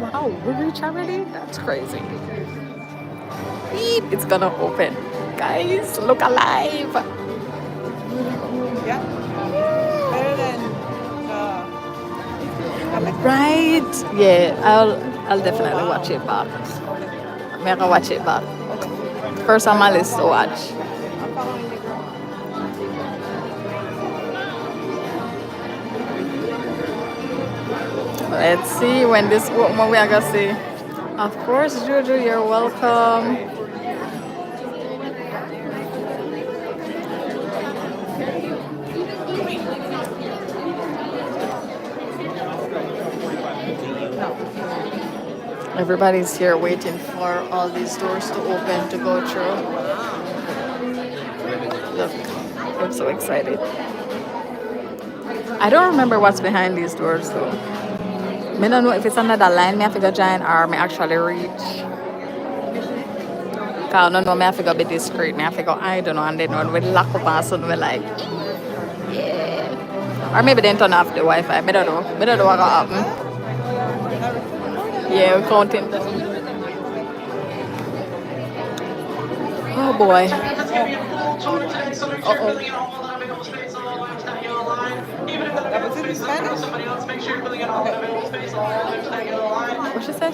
wow, we reach already? That's crazy. Beep, it's gonna open. Guys, look alive. Yeah. Better than Right. Yeah, I'll definitely watch it back. I'm gonna watch it back. First on my list to watch. I'm following the girl. Let's see when what we are gonna see. Of course, Juju, you're welcome. Everybody's here waiting for all these doors to open to go through. Look, I'm so excited. I don't remember what's behind these doors though. I don't know if it's another line me have to go join or me actually reach. Cause I don't know, me have to go be discreet. Me have to go, I don't know, and then when we lock up and suddenly we're like, yeah. Or maybe they turn off the Wi-Fi. I don't know. I don't know what gonna happen. Yeah, we're counting them. Oh boy. Uh-oh. That was it in Spanish? What she said?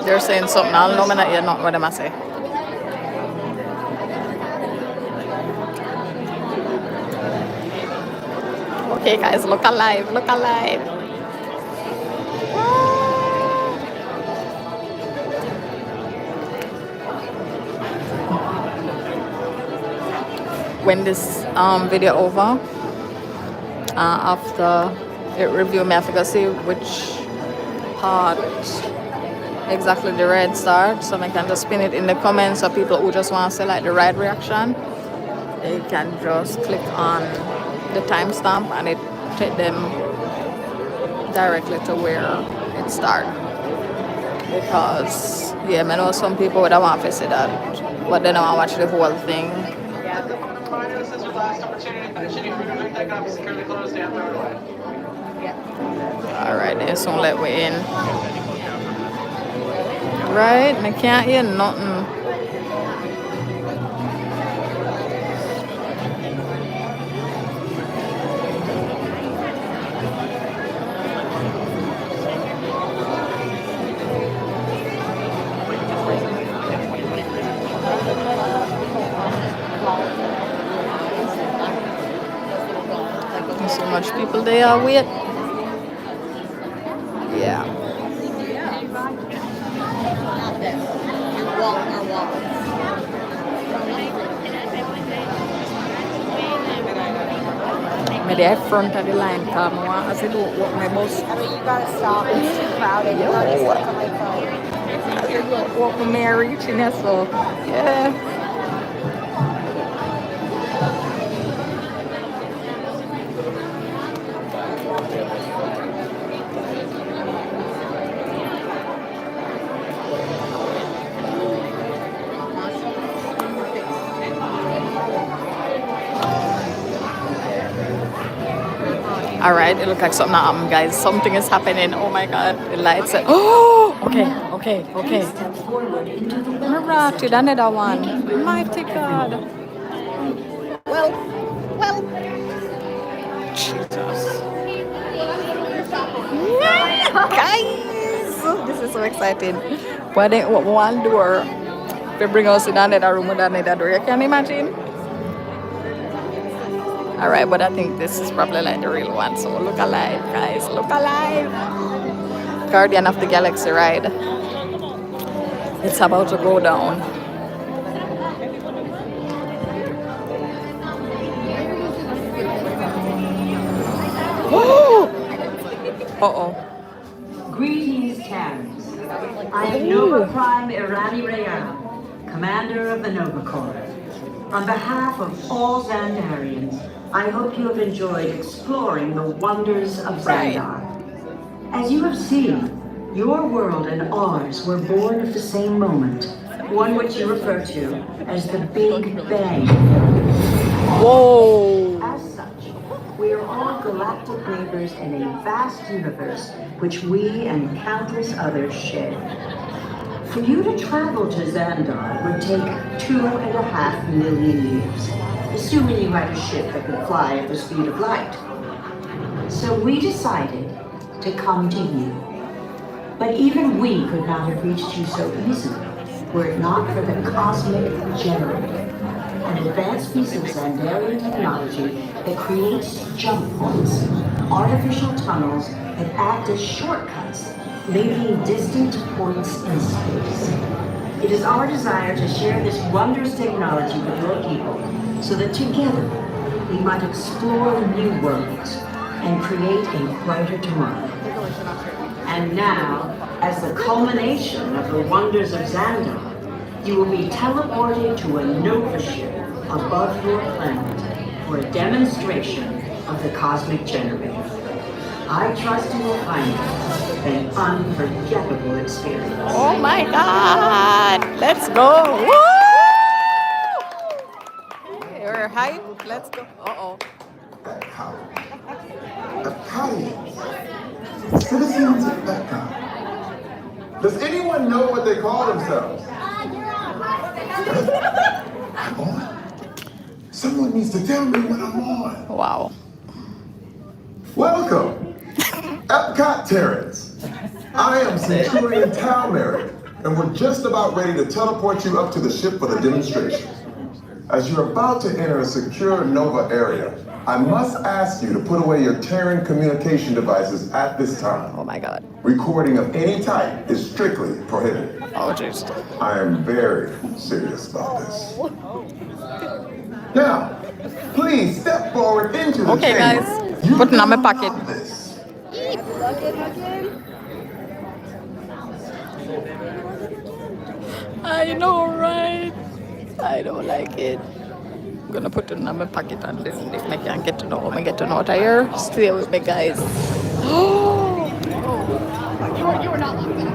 They're saying something. I'll know me not yet, not what am I say. Okay guys, look alive, look alive. When this video over, after it review me, I have to see which part exactly the ride starts, so I can just pin it in the comments, so people who just want to see like the ride reaction, they can just click on the timestamp and it take them directly to where it starts. Because yeah, I know some people would want to see that, but they don't want to watch the whole thing. Alright, then soon let we in. Right? I can't hear nothing. There's so much people there. Wait. Yeah. Maybe I front of the line come on as I don't walk my bus. I mean, you gotta stop. It's too crowded. You're already stuck on my phone. I don't walk my man reaching there, so yeah. All right, it looks like something happened, guys. Something is happening. Oh my God, the lights are. Oh, okay. Step forward into the Remember, to another one. Mighty God. Well. Jesus. Guys, this is so exciting. But then one door, they bring us in another room with another door. You can imagine? All right, but I think this is probably like the real one. So look alive, guys. Look alive. Guardian of the Galaxy ride. It's about to go down. Uh-oh. Greetings, Terrans. I am Nova Prime Irani Rayam, commander of the Nova Corps. On behalf of all Xandarians, I hope you have enjoyed exploring the wonders of Xandar. As you have seen, your world and ours were born of the same moment, one which you refer to as the Big Bang. Whoa! As such, we are all galactic neighbors in a vast universe which we and countless others share. For you to travel to Xandar would take 2.5 million years, assuming you had a ship that could fly at the speed of light. So we decided to come to you. But even we could not have reached you so easily, were it not for the cosmic generator, an advanced piece of Xandarian technology that creates jump points, artificial tunnels that act as shortcuts, linking distant points in space. It is our desire to share this wondrous technology with your people, so that together we might explore new worlds and create a brighter tomorrow. And now, as the culmination of the wonders of Xandar, you will be teleported to a Nova ship above your planet for a demonstration of the cosmic generator. I trust you will find it an unforgettable experience. Oh my God! Let's go! Woo! We're hype. Let's go. Uh-oh. EPCOT. Citizens of EPCOT. Does anyone know what they call themselves? I'm on. Someone needs to tell me when I'm on. Wow. Welcome, EPCOT Terrans. I am Centurion Talmeric, and we're just about ready to teleport you up to the ship for the demonstration. As you're about to enter a secure Nova area, I must ask you to put away your Terran communication devices at this time. Oh my God. Recording of any type is strictly prohibited. Oh jeez. I am very serious about this. Now, please step forward into the Okay, chamber. guys. Put it in my pocket. This. I know, right? I don't like it. I'm gonna put it in my pocket and then if I can get to know home, I get to know what I hear. Stay with me, guys. Oh! You were not locked in.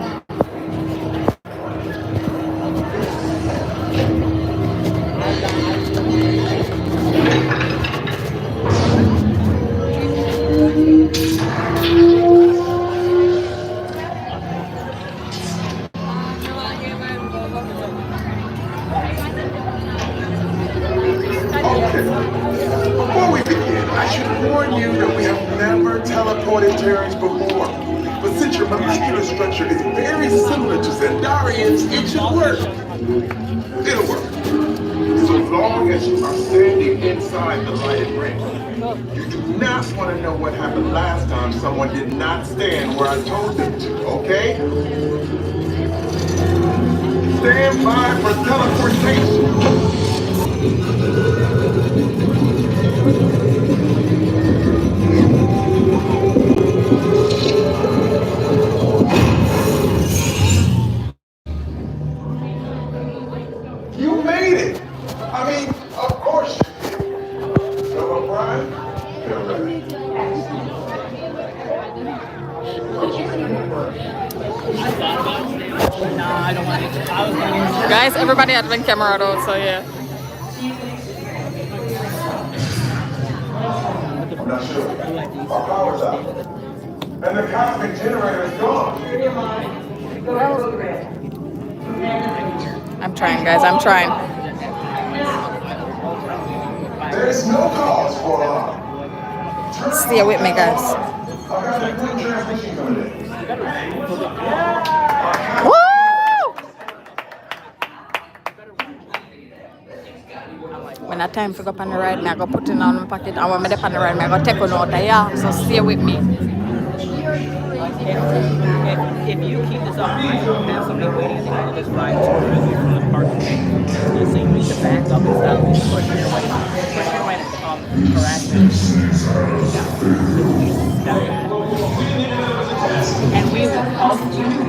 terrans before. But since your molecular structure is very similar to Zendarian's, it should work. It'll work. So long as you are standing inside the lighted ring. You do not want to know what happened last time someone did not stand where I told them to, okay? Stand by for teleportation. You made it! I mean, of course you did. So, Brian, feel ready. Guys, everybody had been camera though, so yeah. I'm not sure. Our power's out. And the cosmic generator is gone. I'm trying, guys. I'm trying. There is no cause for alarm. Stay with me, guys. I've got a new transmission coming in. Woo! When I time to go up on the ride, I go put it on my pocket. And when I go on the ride, I go take one out. Yeah, so stay with me. If you keep this up, I will have somebody waiting at the end of this ride to remove you from the parking lot. So you need to back up and stop pushing your way harassment. And we will also stand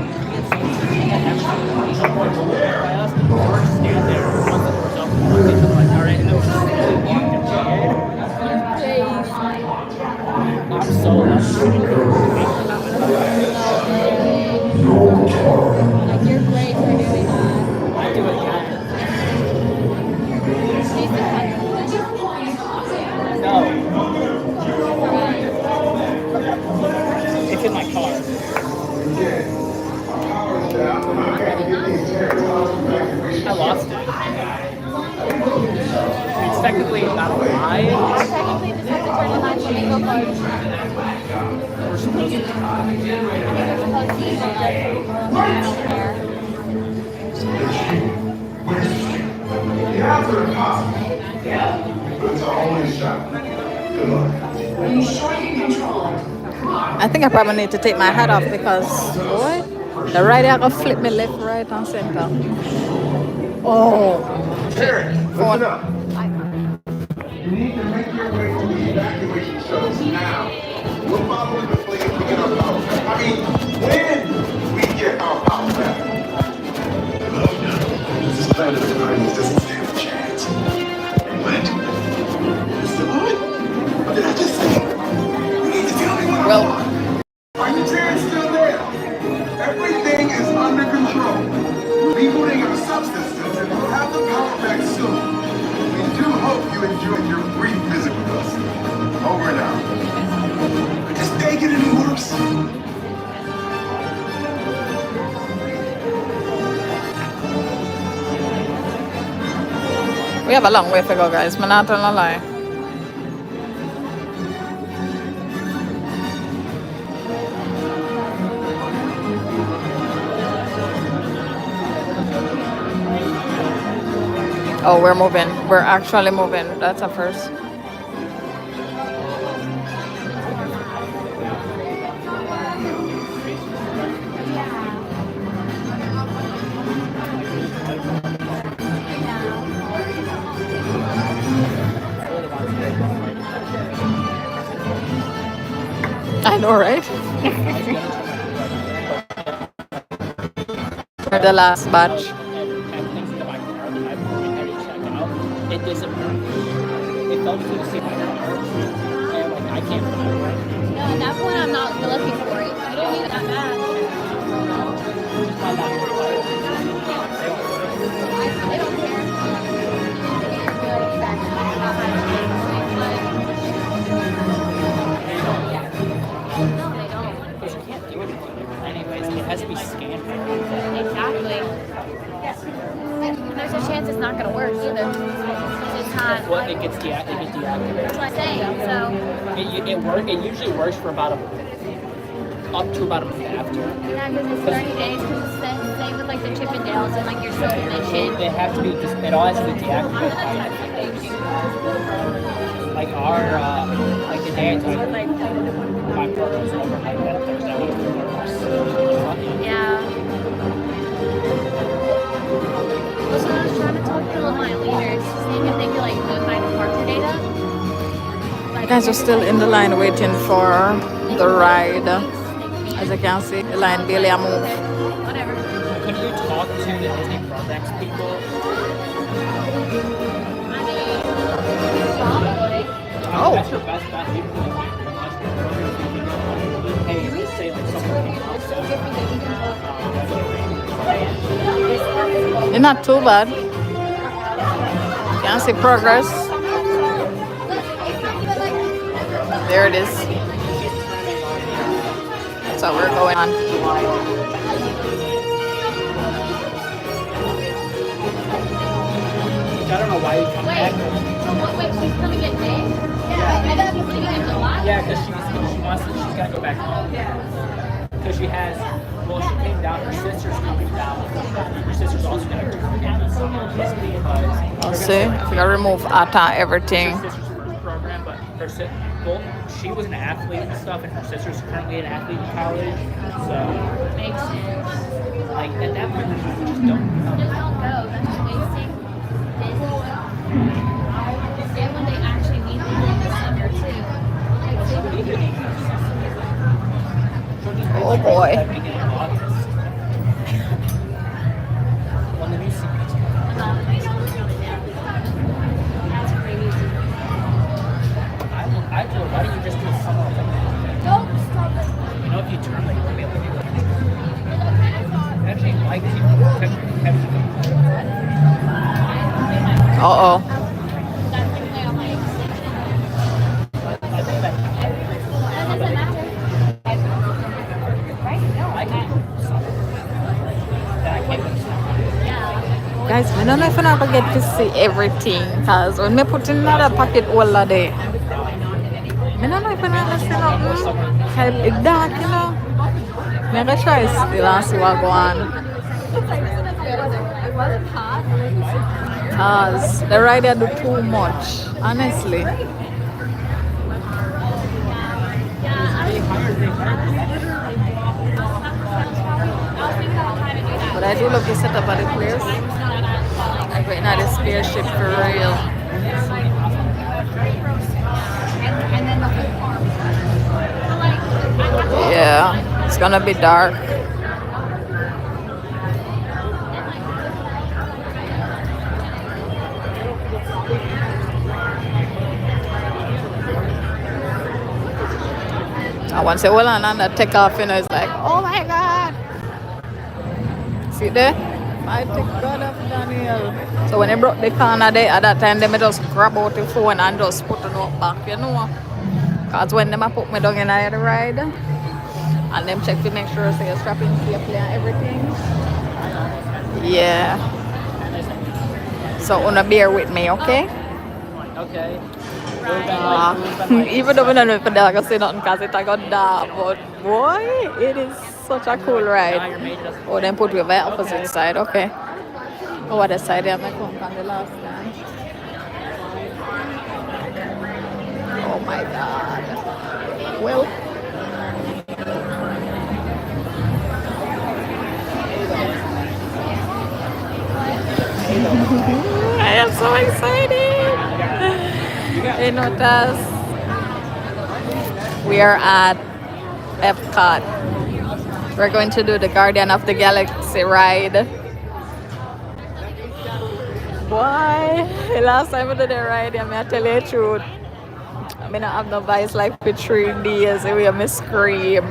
there once the door's open. We'll get to the like, all right, and then we'll just walk I'm so Like, you're great for doing that. I do it again. No. It's in my car. I lost it. It's technically not alive. Technically, just have to turn it on so we go close. We're supposed to. The odds are impossible. But it's our only shot. Good luck. Are you sure you can control it? I think I probably need to take my hat off because, boy, the rider I go flip me left, right, and center. Oh. Terry, listen up. You need to make your way to the evacuation shuttles now. We'll follow the fleet and we get our power back. I mean, when we get our power back. This planet of kindness doesn't stand a chance. What? What did I just say? You need to tell me what I want. Are you Terry still there? Everything is under control. Rebooting our subsystems and we'll have the power back soon. We do hope you enjoyed your brief visit with us. Over and out. This day get any worse? We have a long way to go, guys. I'm not gonna lie. Oh, we're moving. We're actually moving. That's a first. I know, right? For the last batch. It disappeared. It fell through the seat of my car. And like, I can't find it. No, at that point, I'm not looking for it. You don't need it that bad. I don't care. No, they don't. Because you can't do anything. Anyways, it has to be scanned. Exactly. There's a chance it's not going to work either. It's not. Well, it gets deactivated. That's what I'm saying. So. It usually works for about a up to about a month after. Yeah, because it's 30 days. Because it's the same with like the Chippendales and like your social mission. They have to be. It all has to be deactivated. Like our like the day I told you, my program's over. Like that Thursday, I went to work. Yeah. Also, I was trying to talk to my leaders, seeing if they could like notify departure data. You guys are still in the line waiting for the ride. As you can see, the line barely a move. Whatever. Couldn't you talk to the Disney programs people? Oh. That's your best bet. You can hey, say like something. It's not too bad. Can see progress. There it is. That's how we're going on. I don't know why you come back. Wait, she's coming in May? Yeah, I thought she's leaving in July. Yeah, because she's gotta go back home. Because she has, well, she came down, her sister's coming down. Her sister's also gonna do her summer just because. I'll see. If you remove Ata, everything. Her sister's first program, but her well, she was an athlete and stuff, and her sister's currently an athlete in college. So Makes sense. like at that point, we just don't know. Just don't go. That's just wasting this. And when they actually meet people in the summer too. Oh boy. When the new season's That's crazy. I told her, why don't you just do a summer Olympics? Don't stop it. You know, if you turn like you'll be able to do it. Actually, like people Uh-oh. That's like my on my extension. I think that That doesn't matter. Right? No, I can do summer. That I can't do summer. Yeah. Guys, I don't know if I'm gonna get to see everything because when I put in another pocket all of day, I don't know if I'm gonna see nothing. It's dark, you know. I'm gonna try still and see what go on. It wasn't hot. Because the rider do too much, honestly. But I do love the setup of the place. Like right now, the spaceship for real. Yeah, it's gonna be dark. I want to say, well, and that take off, you know, it's like, oh my God. See there? Mighty God of Daniel. So when they broke the corner there, at that time, they just grab out the phone and just put it up back, you know. Because when they put me down in the ride, and them check to make sure so you're strapping safely and everything. Yeah. So, wanna bear with me, okay? Okay. Even though we don't know if I can say nothing because it's like a dark, but boy, it is such a cool ride. Oh, then put me by the opposite side, okay. Oh, other side I'm come on the last time. Oh my God. Well. I am so excited. You notice we are at EPCOT. We're going to do the Guardian of the Galaxy ride. Boy, last time I did the ride, I'm going to tell you the truth. I mean, I have no voice like for 3 days. We have me scream.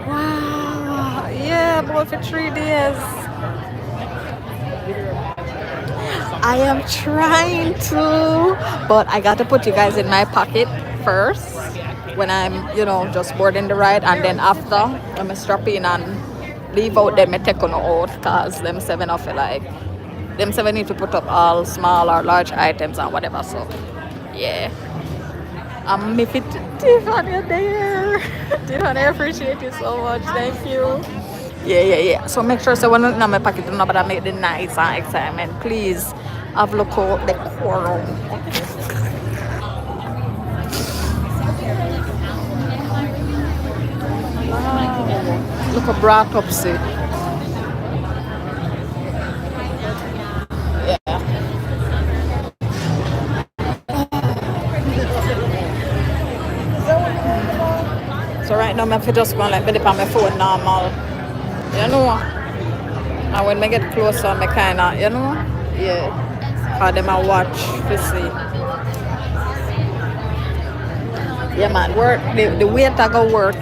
Wow. Yeah, boy, for 3 days. I am trying to, but I got to put you guys in my pocket first when I'm, you know, just boarding the ride, and then after I'm strap in and leave out them, I take on out because them 7 of it like, them 7 need to put up all small or large items and whatever, so yeah. I'm if it Tiffany there. Tiffany, I appreciate you so much. Thank you. Yeah. So make sure so when I my packet do not but I make the nice and excitement. Please have a look at the coral. Wow. Look at brought up see. Yeah. So right now I'm just going like be on my phone normal. You know. And when I get closer I kinda, you know, yeah. For them I watch to see. Yeah man, work the weight I go work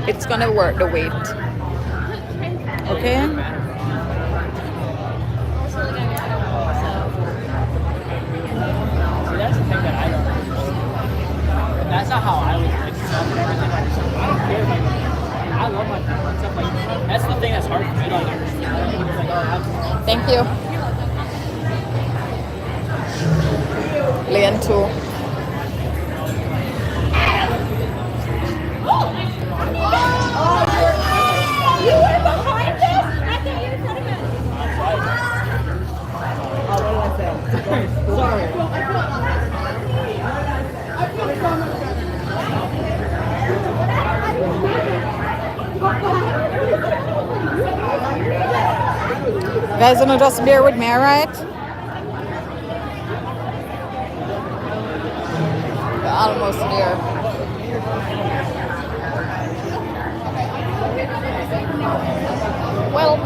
it's gonna work the weight. Okay? See, that's the thing that I don't understand. That's not how I would like stuff and everything. I don't care about it. I love my family and stuff like that's the thing that's hard for me to like understand. It's like, oh, that's Thank you. Lane 2. You were behind this? I thought you were in front of it. What did I say? Sorry. Guys, you know, just bear with me, alright? We're almost there. Well,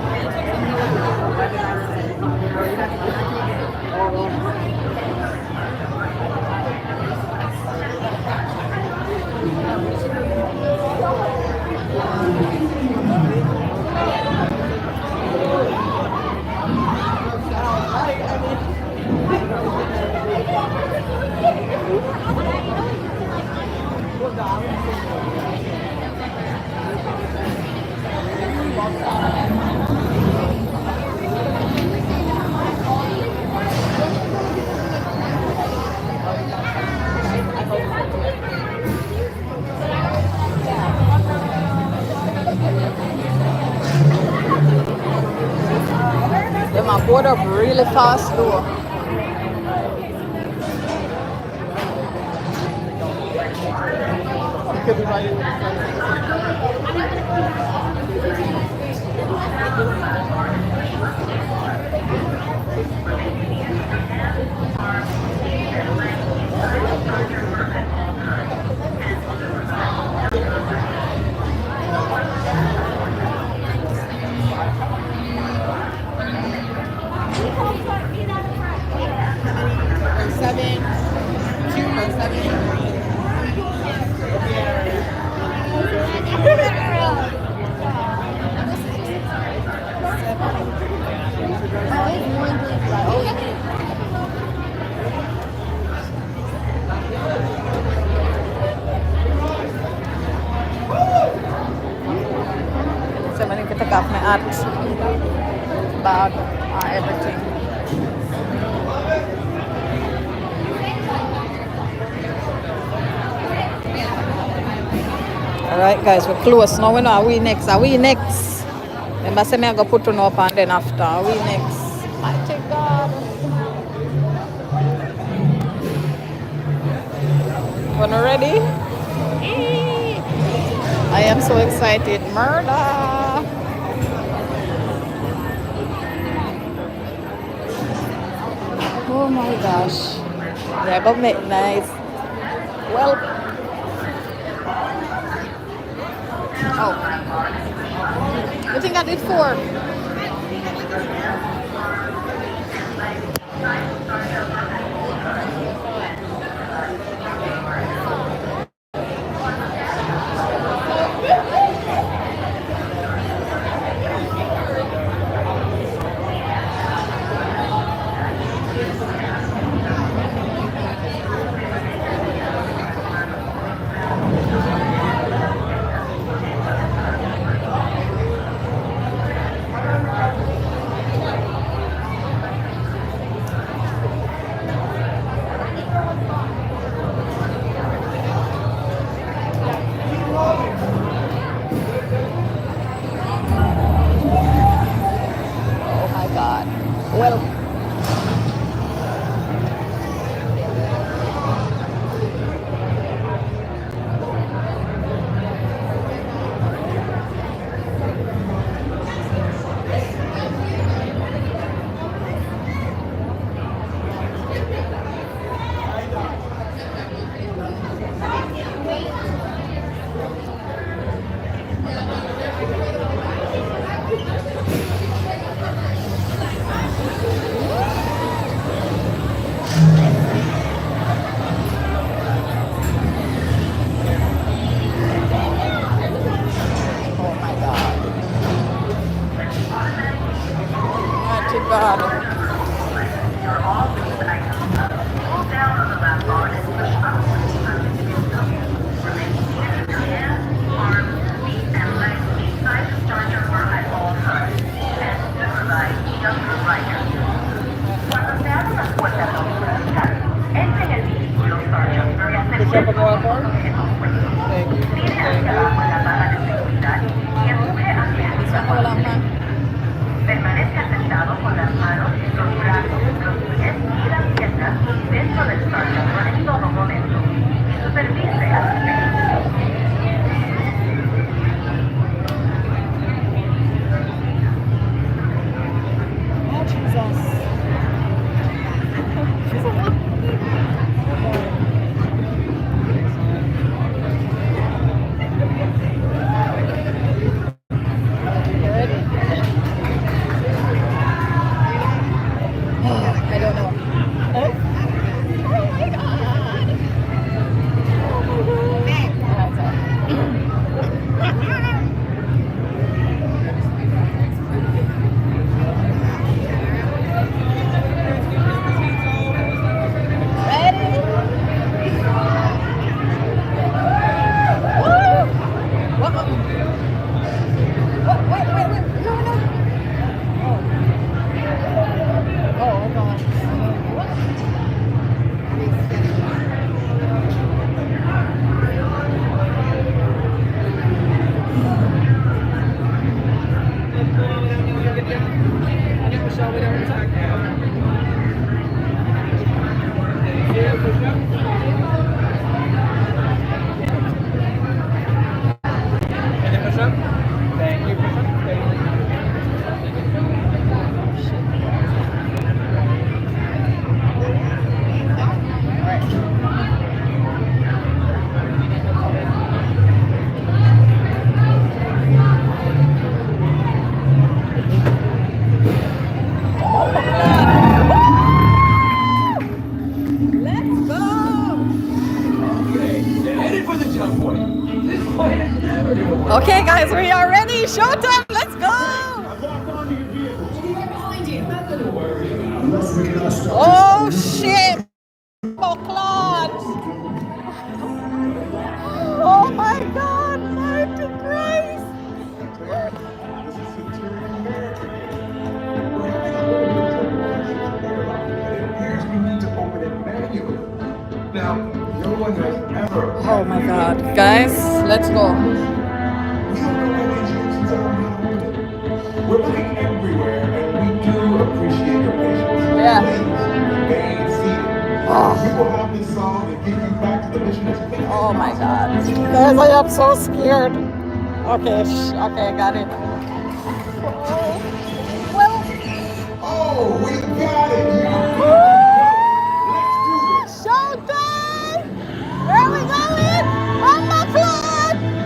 they might board up really fast though. So I need to take off my hat, bag, everything. Alright guys, we're close now. We know are we next. Are we next? Remember say me I go put on up and then after. Are we next? Mighty God. When we're ready? I am so excited. Murder! Oh my gosh. Yeah, but make nice. Well. Oh. I think I did 4. God. Push up on the left arm. Thank you. Thank you. This one hold on, man. Permanezca sentado con las manos, los brazos, los pies y las piernas dentro del sarcasmo en todo momento. Supervise a los Oh, Jesus. I don't know. Oh my God. Ready? Woo! What? Wait. No. Oh, God. Let's go! Headed for the jump point. This planet never do it. Okay, guys, we are ready. Showtime. Let's go! Oh shit! Oh, Claude! Oh my God! Mighty Grace! Now, no one has ever. Oh my God, guys, let's go. We're looking everywhere, and we do appreciate your patience. Yeah. Please remain seated. We will have this solved and get you back to the mission as quickly as Oh my possible. God, guys, I am so scared. Okay, okay, got it. Well, Oh, we got it! Let's do this! showtime! Where are we going? On the floor!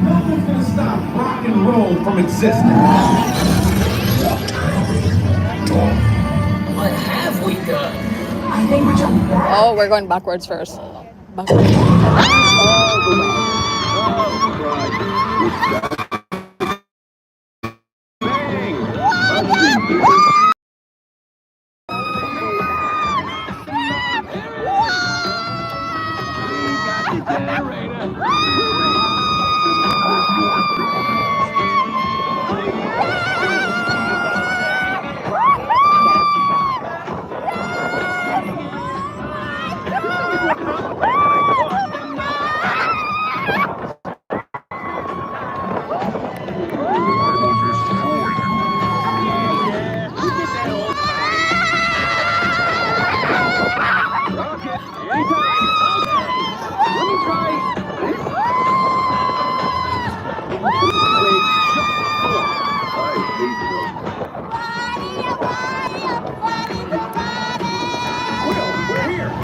Nothing's gonna stop rock and roll from existing. What have we done? I think we're jumping back. Oh, we're going backwards first. Backwards.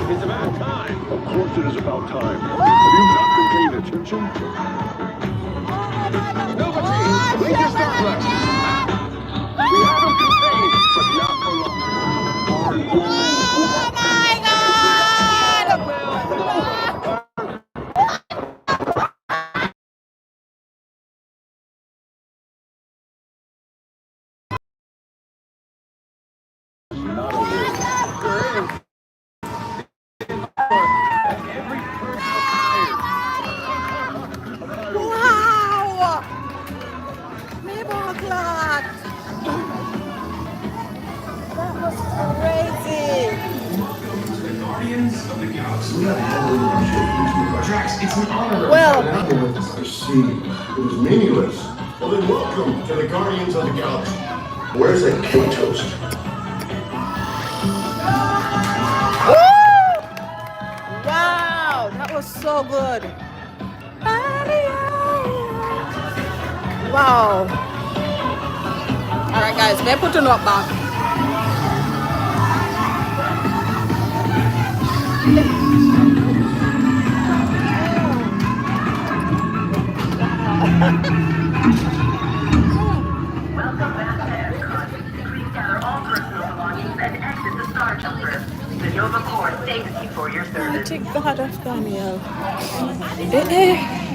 It's about time. Of course it is about time. Have you not been paying attention? Nobody, leave your start left. Drax, it's an honor. Well, I see. It was meaningless. Well, then welcome to the Guardians of the Galaxy. Where's that cake toast? wow, that was so good. Wow. All right, guys, may I put it up back? Welcome back to EPCOT. Please gather all personal belongings and exit the Star Jumper. The Nova Corps thanks you for your service. Mighty God of Daniel. Eh.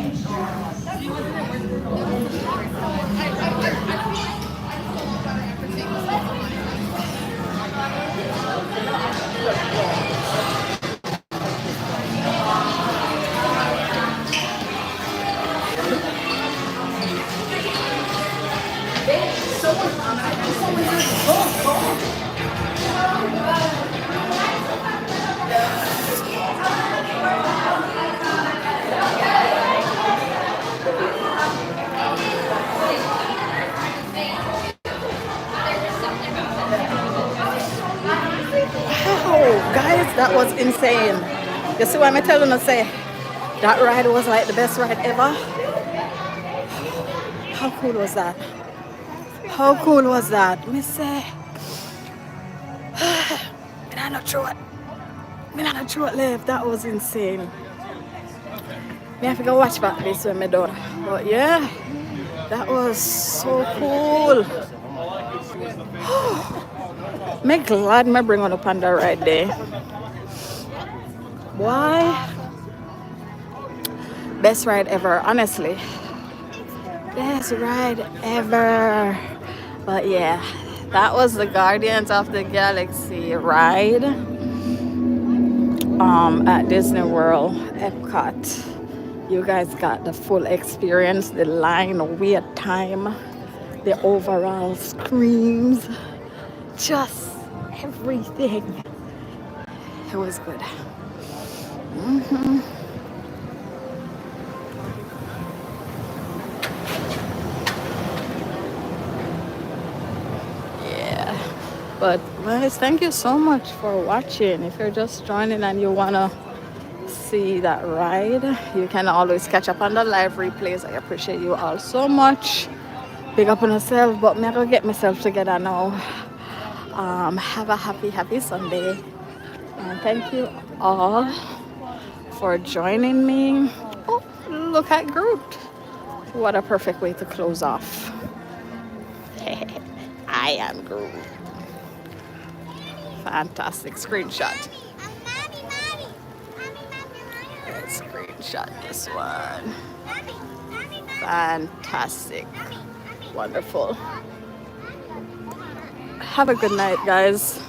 Wow, guys, that was insane. You see what I'm telling you? Say that ride was like the best ride ever. How cool was that? How cool was that? Me say, I'm not sure. Me not sure what left. That was insane. Me have to go watch back this when me done. But yeah, that was so cool. Me glad me bring on up on the right day. Why? Best ride ever, honestly. Best ride ever. But yeah, that was the Guardians of the Galaxy ride at Disney World, EPCOT. You guys got the full experience, the line, wait time, the overall screams, just everything. It was good. Yeah, but guys, thank you so much for watching. If you're just joining and you wanna see that ride, you can always catch up on the live replays. I appreciate you all so much. Big up on yourself, but me gonna get myself together now. Have a happy Sunday, and thank you all for joining me. Oh, look at Groot. What a perfect way to close off. I am Groot. Fantastic screenshot. Let's screenshot this one. Fantastic. Wonderful. Have a good night, guys.